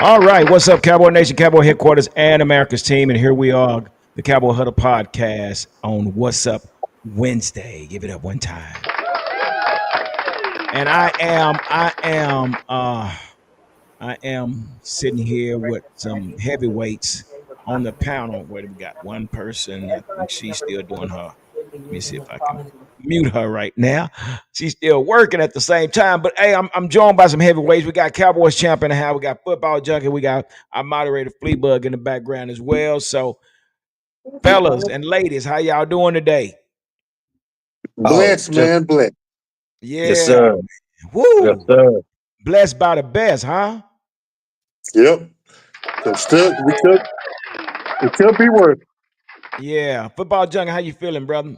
All right, what's up, Cowboy Nation, Cowboy Headquarters, and America's team? And here we are, the Cowboy Huddle podcast on What's Up Wednesday. Give it up one time. And I am sitting here with some heavyweights on the panel. Where we got one person. I think she's still doing her. Let me see if I can mute her right now. She's still working at the same time. But hey, I'm joined by some heavyweights. We got Cowboys champ in the house. We got football junkie. We got our moderator Fleabug in the background as well. So, fellas and ladies, how y'all doing today? Oh, Bless, just man, bless. yes, Yeah. sir. Yes, Woo. sir. Blessed by the best, huh? Yep. So it could be worse. Yeah. Football junkie, how you feeling, brother?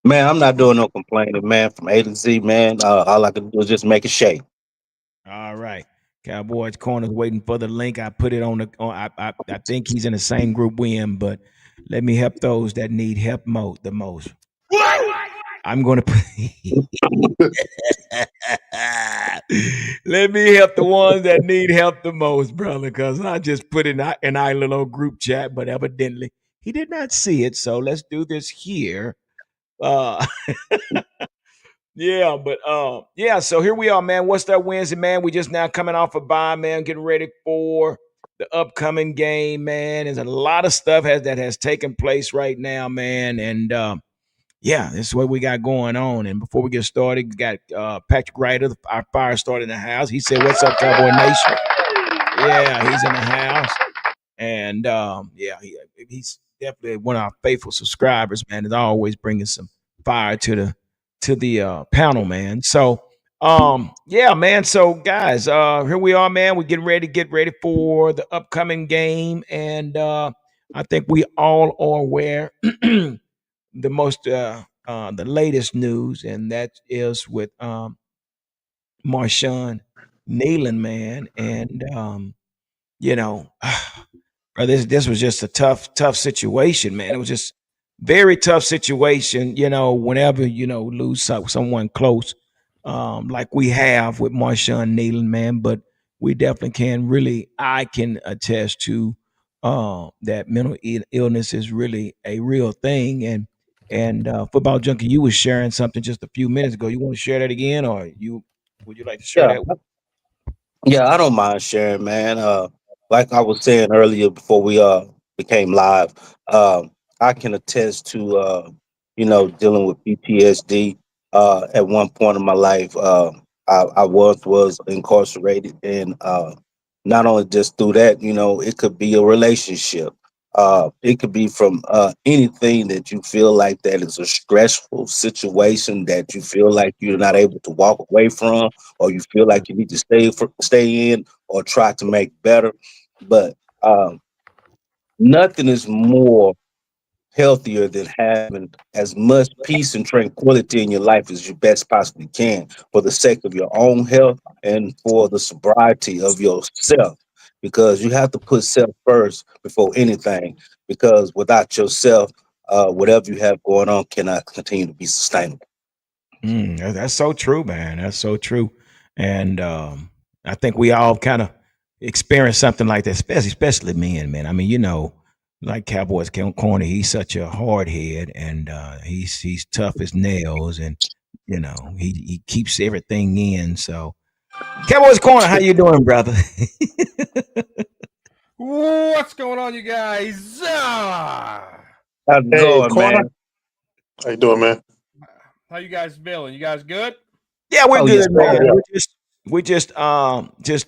Man, I'm not doing no complaining, man. From A to Z, man. All I can do is just make it shake. All right. Cowboys corners waiting for the link. I put it on the. I think he's in the same group we in, but let me help those that need help the most. I'm going to put. Let me help the ones that need help the most, brother, because I just put it in our little group chat, but evidently he did not see it. So let's do this here. Uh, Yeah, but yeah, so here we are, man. What's that Wednesday, man? We just now coming off a bye, man, getting ready for the upcoming game, man. There's a lot of stuff that has taken place right now, man. And yeah, this is what we got going on. And before we get started, we got Patrick Ryder, our fire starter in the house. He said, "What's up, Cowboy Nation?" Yeah, he's in the house. And yeah, he's definitely one of our faithful subscribers, man. Is always bringing some fire to the panel, man. So yeah, man. So guys, here we are, man. We're getting ready to get ready for the upcoming game, and I think we all are aware the latest news, and that is with Marshawn Nealon, man, and you know. This was just a tough situation, man. It was just very tough situation. Whenever lose someone close, like we have with Marshawn Nealon, man. But we definitely I can attest to that mental illness is really a real thing. And football junkie, you was sharing something just a few minutes ago. You want to share that again, or would you like to share Yeah, that? yeah, I don't mind sharing, man. Like I was saying earlier before we became live, I can attest to dealing with PTSD. At one point in my life, I was incarcerated, and not only just through that, it could be a relationship. It could be from anything that you feel like that is a stressful situation that you feel like you're not able to walk away from, or you feel like you need to stay in or try to make better. But nothing is more healthier than having as much peace and tranquility in your life as you best possibly can for the sake of your own health and for the sobriety of yourself. Because you have to put self first before anything. Because without yourself, whatever you have going on cannot continue to be sustainable. That's so true, man. That's so true. And I think we all kind of experience something like that, especially men, man. I mean, like Cowboys Corner, he's such a hard head, and he's tough as nails, and he keeps everything in. So, Cowboys Corner, how you doing, brother? What's going on, you guys? How's it Hey, going, corner. man? How you doing, man? How you guys feeling? You guys good? Yeah, we're Oh, yes, good, Oh man. sir. yeah. We're just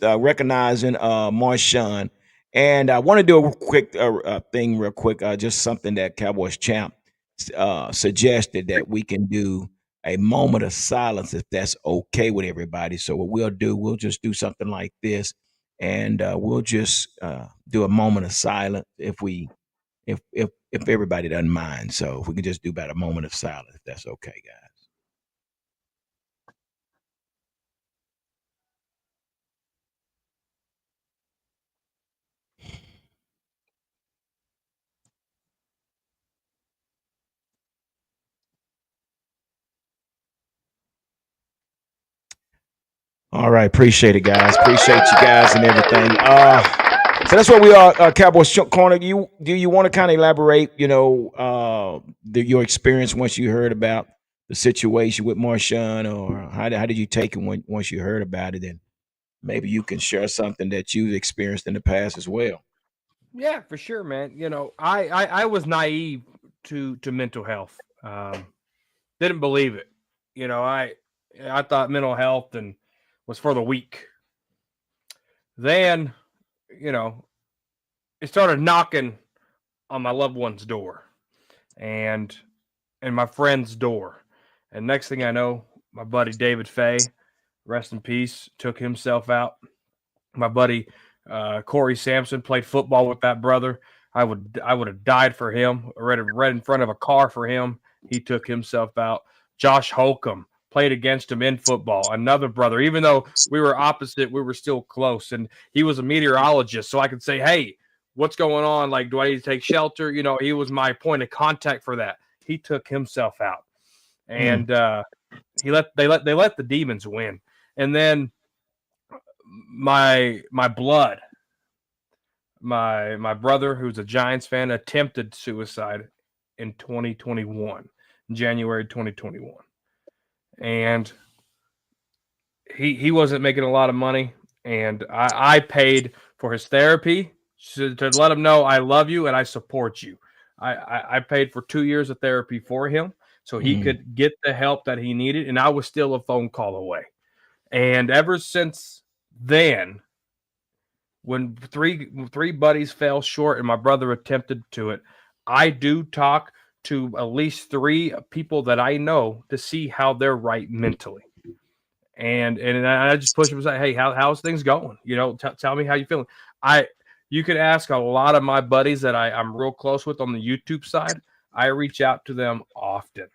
recognizing Marshawn, and I want to do a quick thing, real quick. Just something that Cowboys champ suggested that we can do a moment of silence if that's okay with everybody. So what we'll just do something like this, and we'll just do a moment of silence if everybody doesn't mind. So if we can just do about a moment of silence, if that's okay, guys. All right, appreciate it, guys. Appreciate you guys and everything. So that's where we are, Cowboys Corner. You want to kind of elaborate? Your experience once you heard about the situation with Marshawn, or how did you take it once you heard about it, and maybe you can share something that you've experienced in the past as well. Yeah, for sure, man. I was naive to mental health. Didn't believe it. You know, I thought mental health and was for the weak. Then, you know, it started knocking on my loved one's door and my friend's door. And next thing I know, my buddy David Fay, rest in peace, took himself out. My buddy Corey Sampson played football with that brother. I would have died for him. Right in front of a car for him. He took himself out. Josh Holcomb played against him in football. Another brother. Even though we were opposite, we were still close. And he was a meteorologist, so I could say, "Hey, what's going on? Like, do I need to take shelter?" You know, he was my point of contact for that. He took himself out, Mm. and they let the demons win. And then my blood, my brother, who's a Giants fan, attempted suicide in 2021, January 2021, and he wasn't making a lot of money, and I paid for his therapy to let him know I love you and I support you. I paid for 2 years of therapy for him so he Mm. could get the help that he needed, and I was still a phone call away. And ever since then, when three buddies fell short and my brother attempted to it, I do talk to at least three people that I know to see how they're right mentally. And I just push them and say, "Hey, how's things going? You know, tell me how you feeling." I You could ask a lot of my buddies that I'm real close with on the YouTube side. I reach out to them often,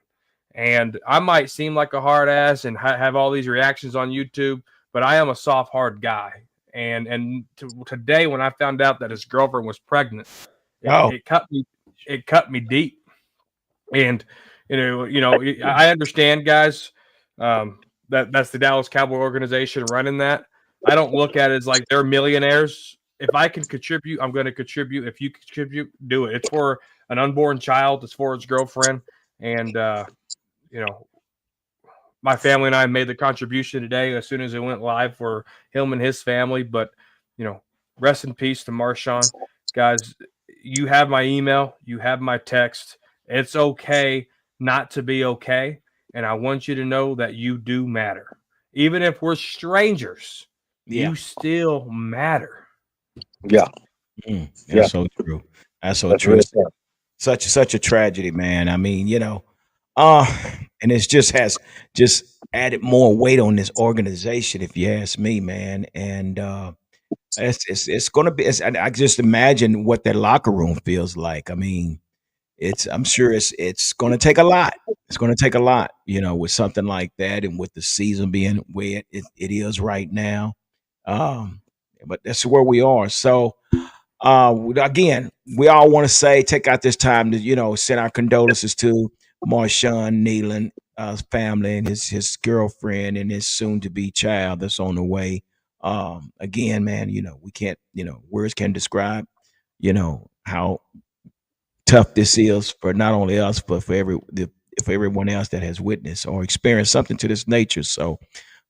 and I might seem like a hard ass and have all these reactions on YouTube, but I am a soft, hard guy. Today, when I found out that his girlfriend was pregnant, it, Oh, it cut me. It cut me deep. And I understand, guys. That's the Dallas Cowboy organization running that. I don't look at it as like they're millionaires. If I can contribute, I'm going to contribute. If you contribute, do it. It's for an unborn child. It's for his girlfriend, and you know, my family and I made the contribution today as soon as it went live for him and his family. But you know, rest in peace to Marshawn, guys. You have my email, you have my text. It's okay not to be okay, and I want you to know that you do matter. Even if we're strangers, yeah. you still matter. Yeah, That's yeah, so true. That's so that's true. real It's tough. such a tragedy, man. I mean, uh, and it's just added more weight on this organization, if you ask me, man. And it's gonna be. I just imagine what that locker room feels like. I mean, I'm sure it's gonna take a lot. It's gonna take a lot, with something like that, and with the season being where it is right now. Um, but that's where we are. So again, we all want to say, take out this time to, send our condolences to Marshawn Nealon, family, and his girlfriend and his soon to be child that's on the way. Again, man, we can't, words can describe, how tough this is for not only us, but for everyone else that has witnessed or experienced something to this nature. So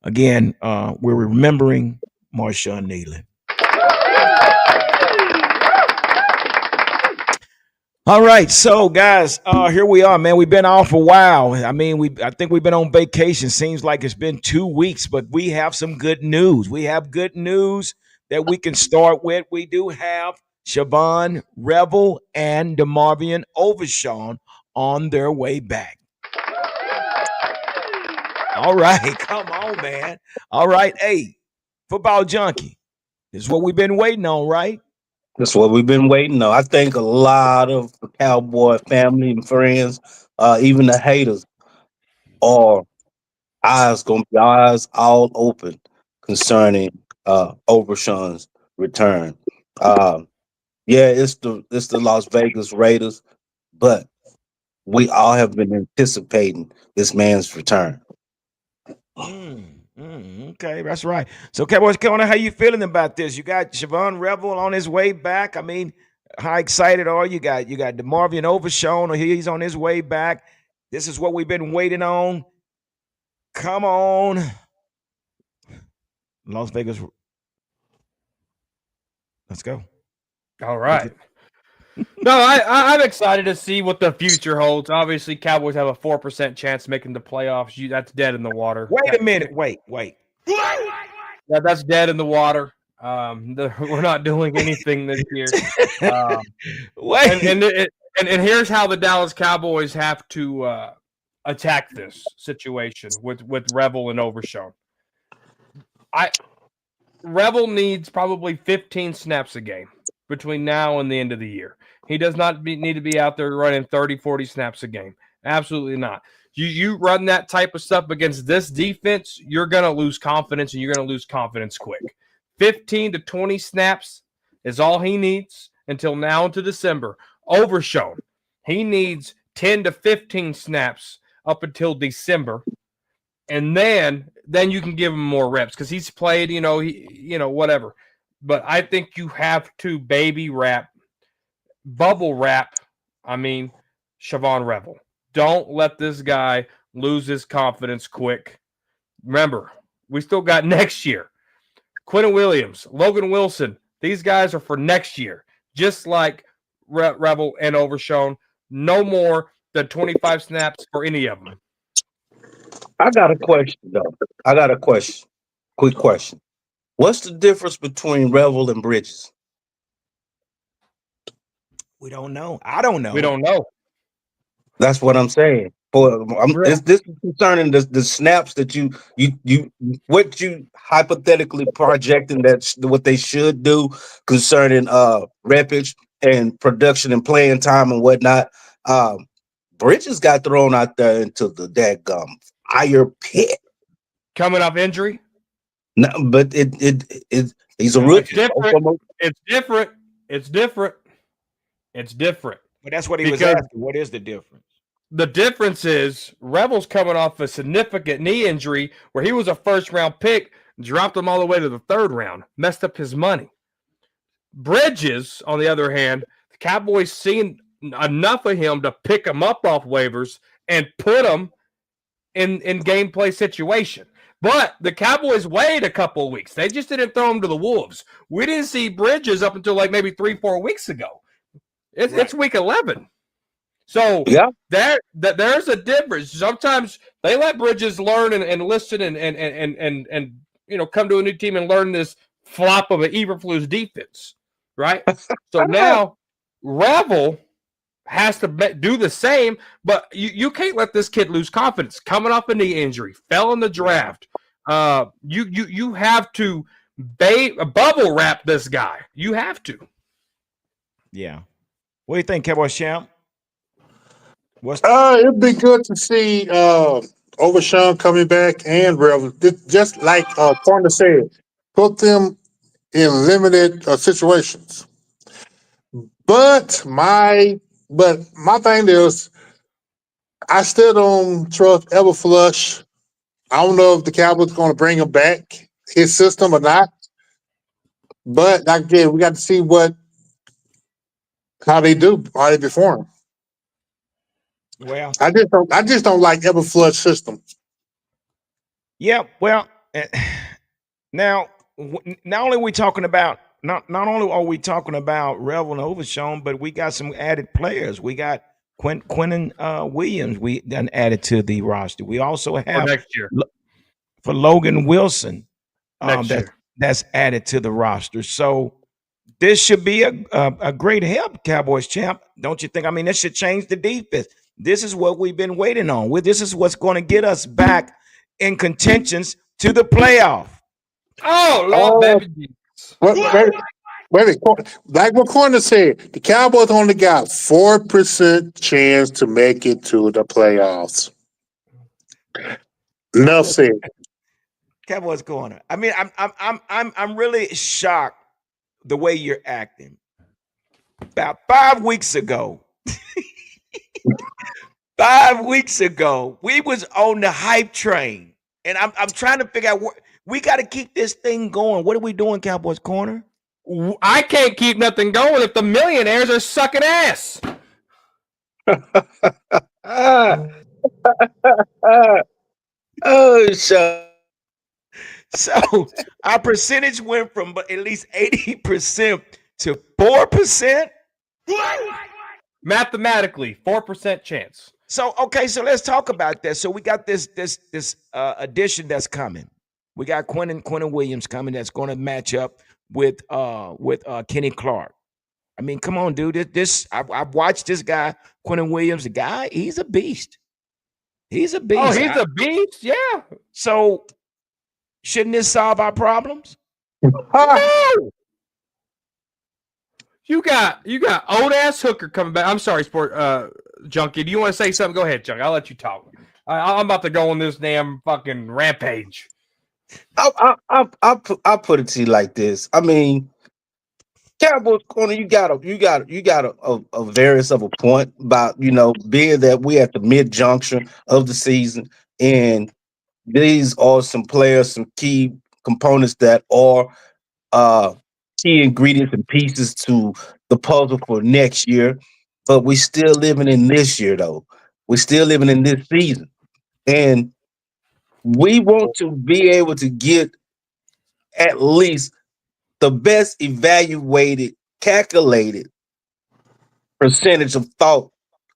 again, we're remembering Marshawn Nealon. All right, so guys, here we are, man. We've been off a while. I mean, I think we've been on vacation. Seems like it's been 2 weeks, but we have some good news. We have good news that we can start with. We do have Siobhan Revel and DeMarvion Overshawn on their way back. All right, come on, man. All right, hey, football junkie. This is what we've been waiting on, right? That's what we've been waiting on. I think a lot of the Cowboy family and friends, even the haters, are eyes all open concerning Overshawn's return. Um, yeah, it's the Las Vegas Raiders, but we all have been anticipating this man's return. Mm, Okay, that's right. So, Cowboys, Corner, how you feeling about this? You got Siobhan Revel on his way back. I mean, how excited are you? You got DeMarvion Overshown, or he's on his way back. This is what we've been waiting on. Come on, Las Vegas. Let's go. All right. No, I'm excited to see what the future holds. Obviously, Cowboys have a 4% chance making the playoffs. That's dead in the water. Wait a minute. Wait. That's dead in the water. We're not doing anything this year. Wait. And here's how the Dallas Cowboys have to attack this situation with Revel and Overshown. Revel needs probably 15 snaps a game between now and the end of the year. He does not need to be out there running 30, 40 snaps a game. Absolutely not. You run that type of stuff against this defense, you're going to lose confidence, and you're going to lose confidence quick. 15 to 20 snaps is all he needs until now into December. Overshown, he needs 10 to 15 snaps up until December. And then you can give him more reps because he's played, whatever. But I think you have to bubble wrap, Siobhan Revel. Don't let this guy lose his confidence quick. Remember, we still got next year. Quentin Williams, Logan Wilson, these guys are for next year. Just like Revel and Overshown. No more than 25 snaps for any of them. I got a question, though. I got a question. Quick question. What's the difference between Revel and Bridges? We don't know. I don't know. We don't know. That's what I'm saying. This is concerning the snaps that you what you hypothetically projecting that's what they should do concerning repage and production and playing time and whatnot. Bridges got thrown out there into the dadgum fire pit. Coming off injury? No, but he's a rookie. It's different. But that's what he was asking. What is the difference? The difference is Revel's coming off a significant knee injury where he was a first-round pick, dropped him all the way to the third round, messed up his money. Bridges, on the other hand, the Cowboys seen enough of him to pick him up off waivers and put him in gameplay situation. But the Cowboys waited a couple of weeks. They just didn't throw him to the Wolves. We didn't see Bridges up until like maybe 3-4 weeks ago. It's week 11. So yeah, there's a difference. Sometimes they let Bridges learn and listen and come to a new team and learn this flop of an Eberflus defense, right? So now Revel has to do the same, but you can't let this kid lose confidence. Coming off a knee injury, fell in the draft. You have to bubble wrap this guy. You have to. Yeah. What do you think, Cowboys champ? It'd be good to see Overshown coming back and Revel. Just like Corner said, put them in limited situations. But my thing is, I still don't trust Everflush. I don't know if the Cowboys are going to bring him back, his system or not. But like again, we got to see how they perform. Well, I just don't like Everflush system. Yeah, well, now not only are we talking about not only are we talking about Revel and Overshown, but we got some added players. We got Quentin Williams. We done added to the roster. We also have next year for Logan Wilson. Next year. That's added to the roster. So this should be a great help, Cowboys champ. Don't you think? I mean, this should change the defense. This is what we've been waiting on. This is what's going to get us back in contentions to the playoff. Oh, Lord, baby. Wait, like what Corner said, the Cowboys only got 4% chance to make it to the playoffs. Enough said. Cowboys Corner. I mean, I'm really shocked the way you're acting. About 5 weeks ago, 5 weeks ago, we was on the hype train. And I'm trying to figure out what we got to keep this thing going. What are we doing, Cowboys Corner? I can't keep nothing going if the millionaires are sucking ass. Ah, ah, oh, so So our percentage went from at least 80% to 4%. Mathematically, 4% chance. So okay, so let's talk about that. So we got this addition that's coming. We got Quentin Williams coming that's going to match up with Kenny Clark. I mean, come on, dude. I've watched this guy, Quentin Williams. The guy, he's a beast. He's a Oh, beast. he's a beast. Yeah. So shouldn't this solve our problems? No. You got old ass Hooker coming back. I'm sorry, sport junkie. Do you want to say something? Go ahead, junkie. I'll let you talk. I'm about to go on this damn fucking rampage. I put it to you like this. I mean, Cowboys Corner, you got a variance of a point about being that we at the mid junction of the season, and these are some players, some key components that are uh key ingredients and pieces to the puzzle for next year. But we still living in this year though. We're still living in this season. And we want to be able to get at least the best evaluated, calculated percentage of thought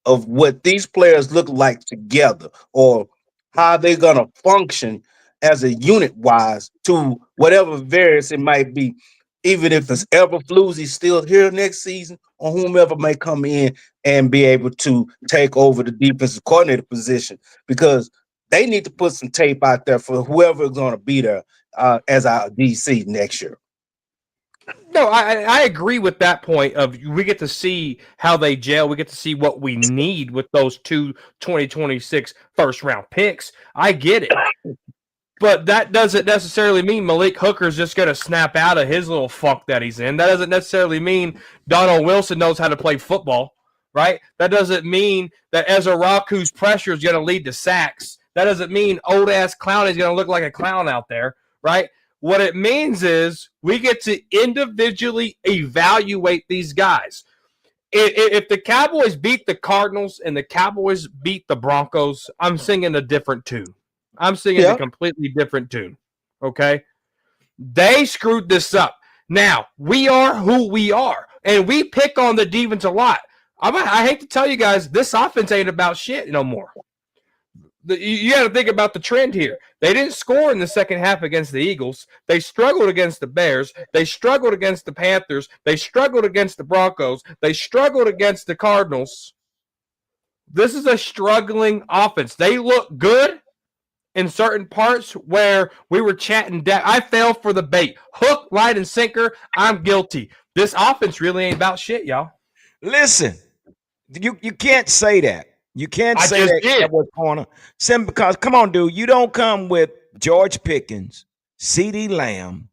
of what these players look like together or how they're going to function as a unit wise to whatever variance it might be, even if it's ever floozy still here next season or whomever may come in and be able to take over the defensive coordinator position because they need to put some tape out there for whoever is going to be there as our DC next year. No, I agree with that point of we get to see how they gel. We get to see what we need with those two 2026 first round picks. I get it. But that doesn't necessarily mean Malik Hooker's just going to snap out of his little funk that he's in. That doesn't necessarily mean Donald Wilson knows how to play football, right? That doesn't mean that Ezra Raku's pressure is going to lead to sacks. That doesn't mean old-ass Clown is going to look like a clown out there, right? What it means is we get to individually evaluate these guys. If the Cowboys beat the Cardinals and the Cowboys beat the Broncos, I'm singing a different tune. I'm singing a completely different tune. Okay? They screwed this up. Now, we are who we are, and we pick on the defense a lot. I hate to tell you guys, this offense ain't about shit no more. You got to think about the trend here. They didn't score in the second half against the Eagles. They struggled against the Bears. They struggled against the Panthers. They struggled against the Broncos. They struggled against the Cardinals. This is a struggling offense. They look good in certain parts where we were chatting down. I fell for the bait. Hook, line, and sinker. I'm guilty. This offense really ain't about shit, y'all. Listen, you can't say that. You can't say that was corner. Because come on, dude, you don't come with George Pickens, CeeDee Lamb,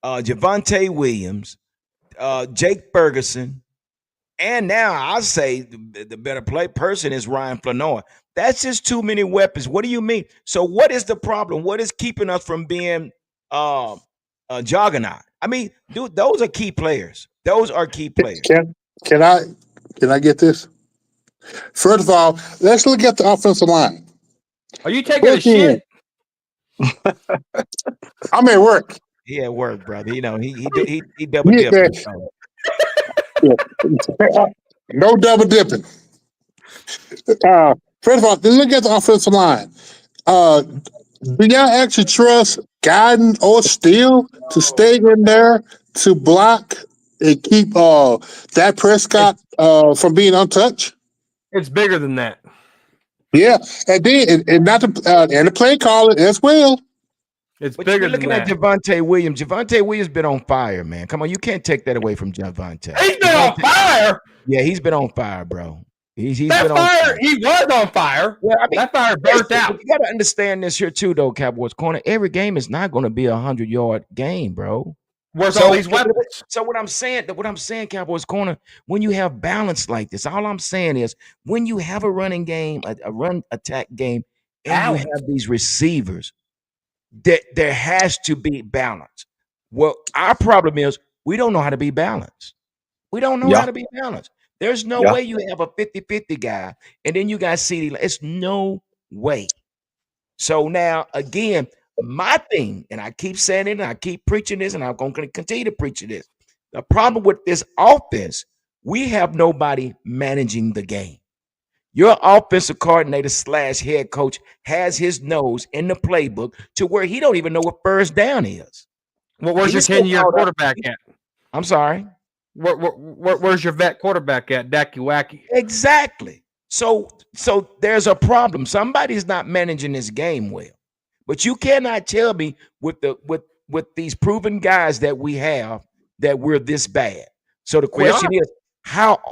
Javonte Williams, Jake Ferguson, and now I say the better play person is Ryan Flanoy. That's just too many weapons. What do you mean? So what is the problem? What is keeping us from being a juggernaut? I mean, dude, those are key players. Those are key players. Can I get this? First of all, let's look at the offensive line. Are you taking a shit? I'm at work. He at work, brother. You know, he double dipping. No double dipping. First of all, let's look at the offensive line. Do y'all actually trust Guyton or Steele to stay in there to block and keep Dak Prescott from being untouched? It's bigger than that. Yeah, and then and not and the play caller as well. It's bigger than that. Looking at Javonte Williams. Javonte Williams been on fire, man. Come on, you can't take that away from Javonte. He's been on fire. Yeah, he's been on fire, bro. He's that been fire, on fire. He was on fire. Yeah, I mean, that fire burnt out. You got to understand this here too, though, Cowboys Corner. Every game is not going to be 100-yard game, bro. Where's all these weapons? So what I'm saying, Cowboys Corner, when you have balance like this, all I'm saying is when you have a running game, a run attack game, and you have these receivers that there has to be balance. Well, our problem is we don't know how to be balanced. We don't know how Yeah, to be balanced. There's no yeah. way you have a 50-50 guy and then you got CD. It's no way. So now again, my thing, and I keep saying it, and I keep preaching this, and I'm going to continue to preach this. The problem with this offense, we have nobody managing the game. Your offensive coordinator slash head coach has his nose in the playbook to where he don't even know what first down is. Well, where's your He's so 10-year caught up. quarterback at? I'm sorry. Where's your vet quarterback at? Dacky Wacky. Exactly. So there's a problem. Somebody's not managing this game well. But you cannot tell me with these proven guys that we have that we're this bad. So the We are. question is,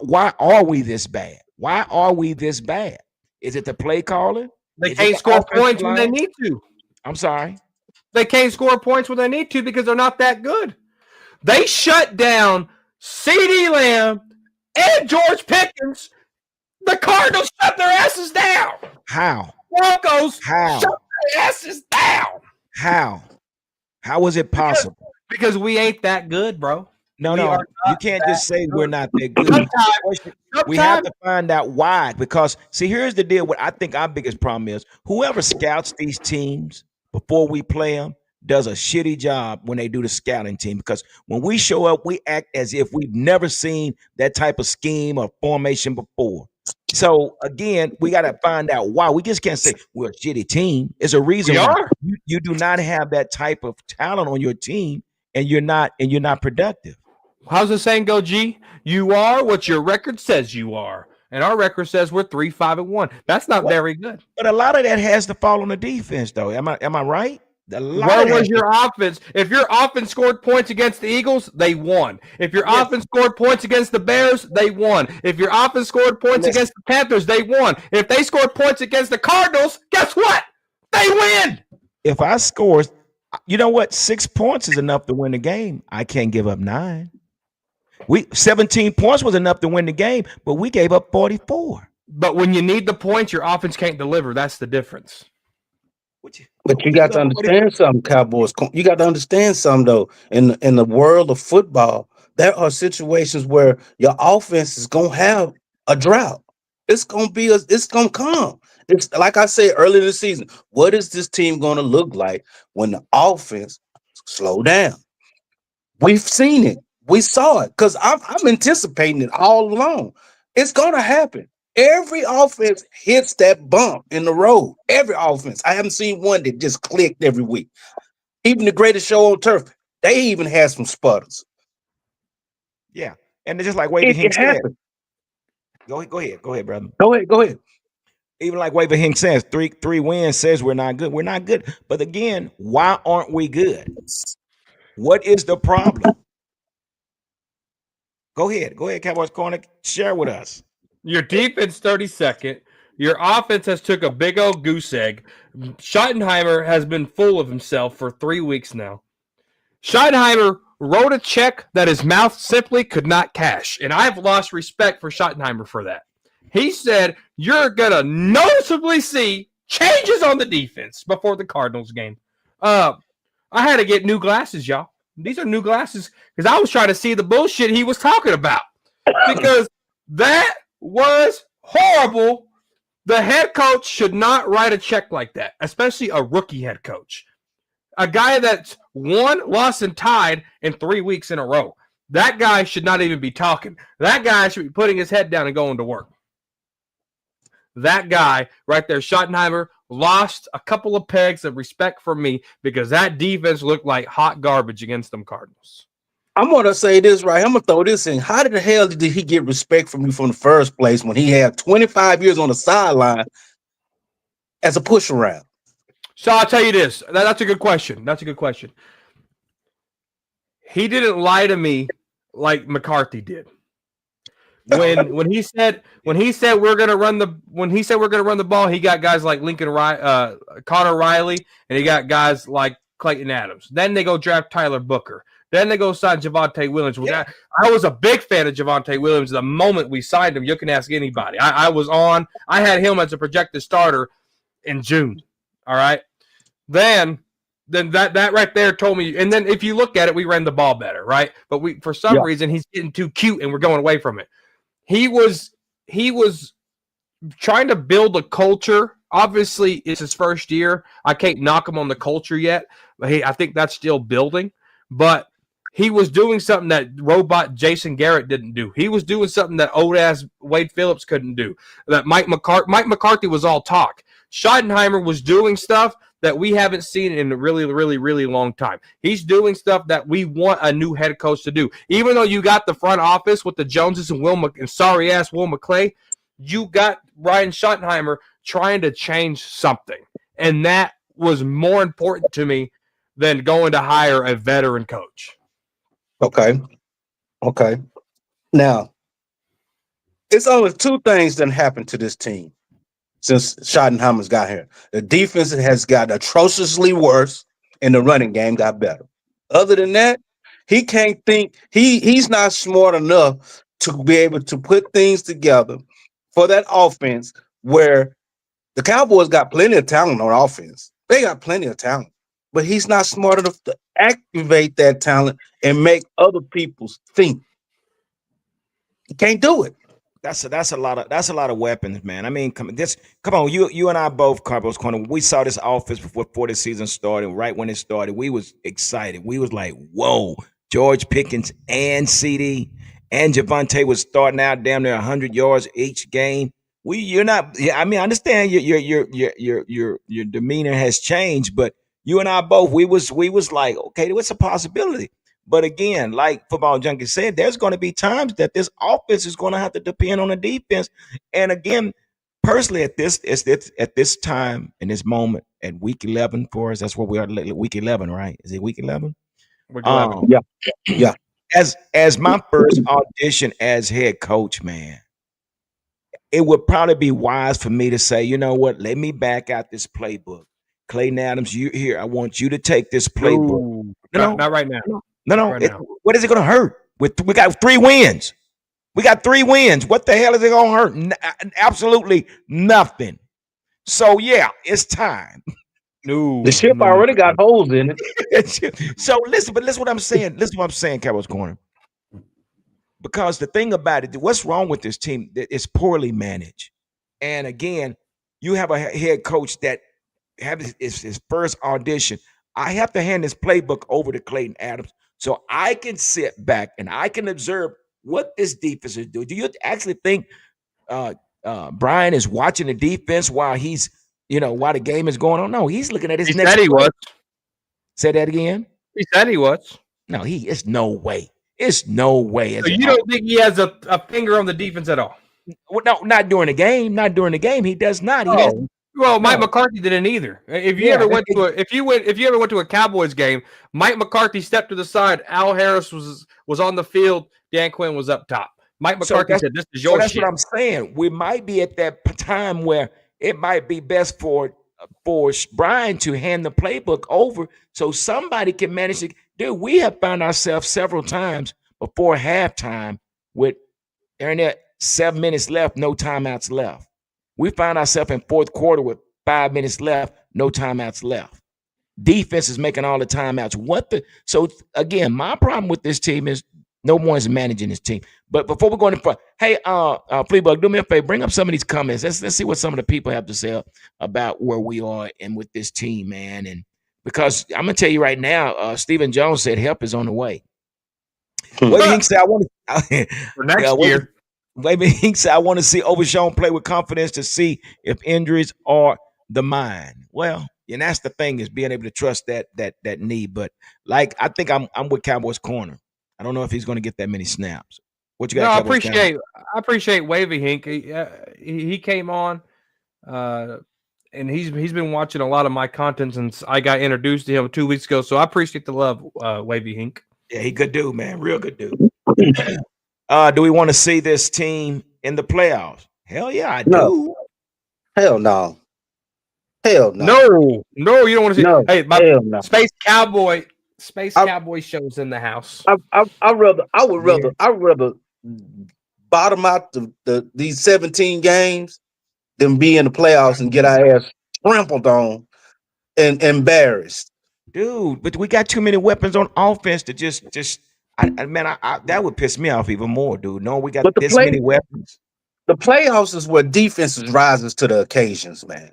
why are we this bad? Why are we this bad? Is it the play calling? They Is it can't the score offensive points when they line? need to. I'm sorry. They can't score points when they need to because they're not that good. They shut down CeeDee Lamb and George Pickens. The Cardinals shut their asses down. How? Broncos How? shut their asses down. How? How is it possible? Because we ain't that good, bro. No, We no, are you not can't that just say we're good. not that good. We have Sometimes to find out why. Because see, here's the deal. What I think our biggest problem is: whoever scouts these teams before we play them does a shitty job when they do the scouting team. Because when we show up, we act as if we've never seen that type of scheme or formation before. So again, we got to find out why. We just can't say we're a shitty team. It's a we reason why are. you do not have that type of talent on your team, and you're not productive. How's the saying go, G? You are what your record says you are. And our record says we're 3-5-1. That's not What? very good. But a lot of that has to fall on the defense, though. Am I right? A lot Where of that. was your offense? If your offense scored points against the Eagles, they won. If your Yes. offense scored points against the Bears, they won. If your offense scored points Listen. against the Panthers, they won. If they scored points against the Cardinals, guess what? They win. If I score, you know what? 6 points is enough to win the game. I can't give up 9. 17 points was enough to win the game, but we gave up 44. But when you need the points, your offense can't deliver. That's the difference. But you We got gave to up 44. understand something, Cowboys. You got to understand something though. In the world of football, there are situations where your offense is gonna have a drought. It's gonna come. It's like I said earlier this season. What is this team gonna look like when the offense slow down? We've seen it. We saw it because I'm anticipating it all along. It's gonna happen. Every offense hits that bump in the road. Every offense. I haven't seen one that just clicked every week. Even the greatest show on turf, they even had some sputters. Yeah. And it's just like Wavy It Hink can said. happen. Go ahead, brother. Go ahead. Even like Wavy Hink says, three wins says we're not good. We're not good. But again, why aren't we good? What is the problem? Go ahead, Cowboys Corner. Share with us. Your defense 32nd. Your offense has took a big old goose egg. Schottenheimer has been full of himself for 3 weeks now. Schottenheimer wrote a check that his mouth simply could not cash, and I've lost respect for Schottenheimer for that. He said, you're going to noticeably see changes on the defense before the Cardinals game. I had to get new glasses, y'all. These are new glasses because I was trying to see the bullshit he was talking about because that was horrible. The head coach should not write a check like that, especially a rookie head coach. A guy that's won, lost, and tied in 3 weeks in a row. That guy should not even be talking. That guy should be putting his head down and going to work. That guy right there, Schottenheimer, lost a couple of pegs of respect from me because that defense looked like hot garbage against them Cardinals. I'm gonna say this right. I'm gonna throw this in. How the hell did he get respect from you from the first place when he had 25 years on the sideline as a push around? So I'll tell you this. That's a good question. He didn't lie to me like McCarthy did. When he said we're gonna run the ball, he got guys like Connor Riley, and he got guys like Clayton Adams. Then they go draft Tyler Booker. Then they go sign Javonte Williams. Yeah. I was a big fan of Javonte Williams the moment we signed him. You can ask anybody. I had him as a projected starter in June. All right. Then then that right there told me. And then if you look at it, we ran the ball better, right? But we for some Yeah. reason he's getting too cute and we're going away from it. He was trying to build a culture. Obviously, it's his first year. I can't knock him on the culture yet. But I think that's still building. But he was doing something that robot Jason Garrett didn't do. He was doing something that old ass Wade Phillips couldn't do. That Mike McCarthy was all talk. Schottenheimer was doing stuff that we haven't seen in a really, really, really long time. He's doing stuff that we want a new head coach to do. Even though you got the front office with the Joneses and sorry ass Will McClay, you got Ryan Schottenheimer trying to change something. And that was more important to me than going to hire a veteran coach. Okay. Now, it's only two things that happened to this team since Schottenheimer's got here. The defense has got atrociously worse, and the running game got better. Other than that, he can't think. He's not smart enough to be able to put things together for that offense where the Cowboys got plenty of talent on offense. They got plenty of talent, but he's not smart enough to activate that talent and make other people think. He can't do it. That's a lot of weapons, man. I mean, come on, you and I both, Cowboys corner. We saw this offense before the season started. Right when it started, we was excited. We was like, "Whoa!" George Pickens and CD and Javonte was starting out damn near 100 yards each game. You're not. Yeah, I mean, I understand your demeanor has changed, but you and I both, we was like, okay, what's a possibility? But again, like Football Junkie said, there's going to be times that this offense is going to have to depend on the defense. And again, personally, at this time in this moment at week 11 for us, that's where we are. Week 11, right? Is it week 11? Week 11. Yeah. Yeah. As my first audition as head coach, man, it would probably be wise for me to say, you know what? Let me back out this playbook. Clayton Adams, you here? I want you to take this playbook. Ooh, No, not right now. no. Right now. What is it going to hurt? We got 3 wins. We got 3 wins. What the hell is it going to hurt? Absolutely nothing. So yeah, it's time. No, The ship already got holes in it. So listen what I'm saying. Listen what I'm saying, Cowboys corner. Because the thing about it, what's wrong with this team? It's poorly managed. And again, you have a head coach that have his first audition. I have to hand this playbook over to Clayton Adams so I can sit back and I can observe what this defense is doing. Do you actually think Brian is watching the defense while while the game is going on? No, he's looking at his next. Said he was. Say that again. He said he was. No, it's no way. It's no way. So you don't think he has a finger on the defense at all? Well, no, not during the game. Not during the game. He does not. Well, Mike McCarthy didn't either. If you ever went to a Cowboys game, Mike McCarthy stepped to the side. Al Harris was on the field. Dan Quinn was up top. Mike McCarthy said, "This is your that's shit." What I'm saying. We might be at that time where it might be best for Brian to hand the playbook over so somebody can manage it. Dude, we have found ourselves several times before halftime with 7 minutes left, no timeouts left. We found ourselves in fourth quarter with 5 minutes left, no timeouts left. Defense is making all the timeouts. So again, my problem with this team is no one's managing this team. But before we go into front, hey, Fleabug, do me a favor, bring up some of these comments. Let's see what some of the people have to say about where we are and with this team, man. And because I'm gonna tell you right now, Stephen Jones said help is on the way. Wavy Hink said, for next year. Wavy Hink said, I want to see Overshown play with confidence to see if injuries are the mind. Well, and that's the thing, is being able to trust that knee. But like, I think I'm with Cowboys corner. I don't know if he's going to get that many snaps. What you got? No, I appreciate Wavy Hink. He came on, and he's been watching a lot of my content since I got introduced to him 2 weeks ago. So I appreciate the love, Wavy Hink. Yeah, he good dude, man. Real good dude. Do we want to see this team in the playoffs? Hell yeah, I do. Hell no. Hell no. No, you don't want to see. No. Hey, Hell no. Space Cowboy shows in the house. I'd rather bottom out these 17 games than be in the playoffs and get our ass trampled on and embarrassed. dude. But we got too many weapons on offense to just. That would piss me off even more, dude. No, we got But this many weapons. the playoffs is where defenses rises to the occasions, man.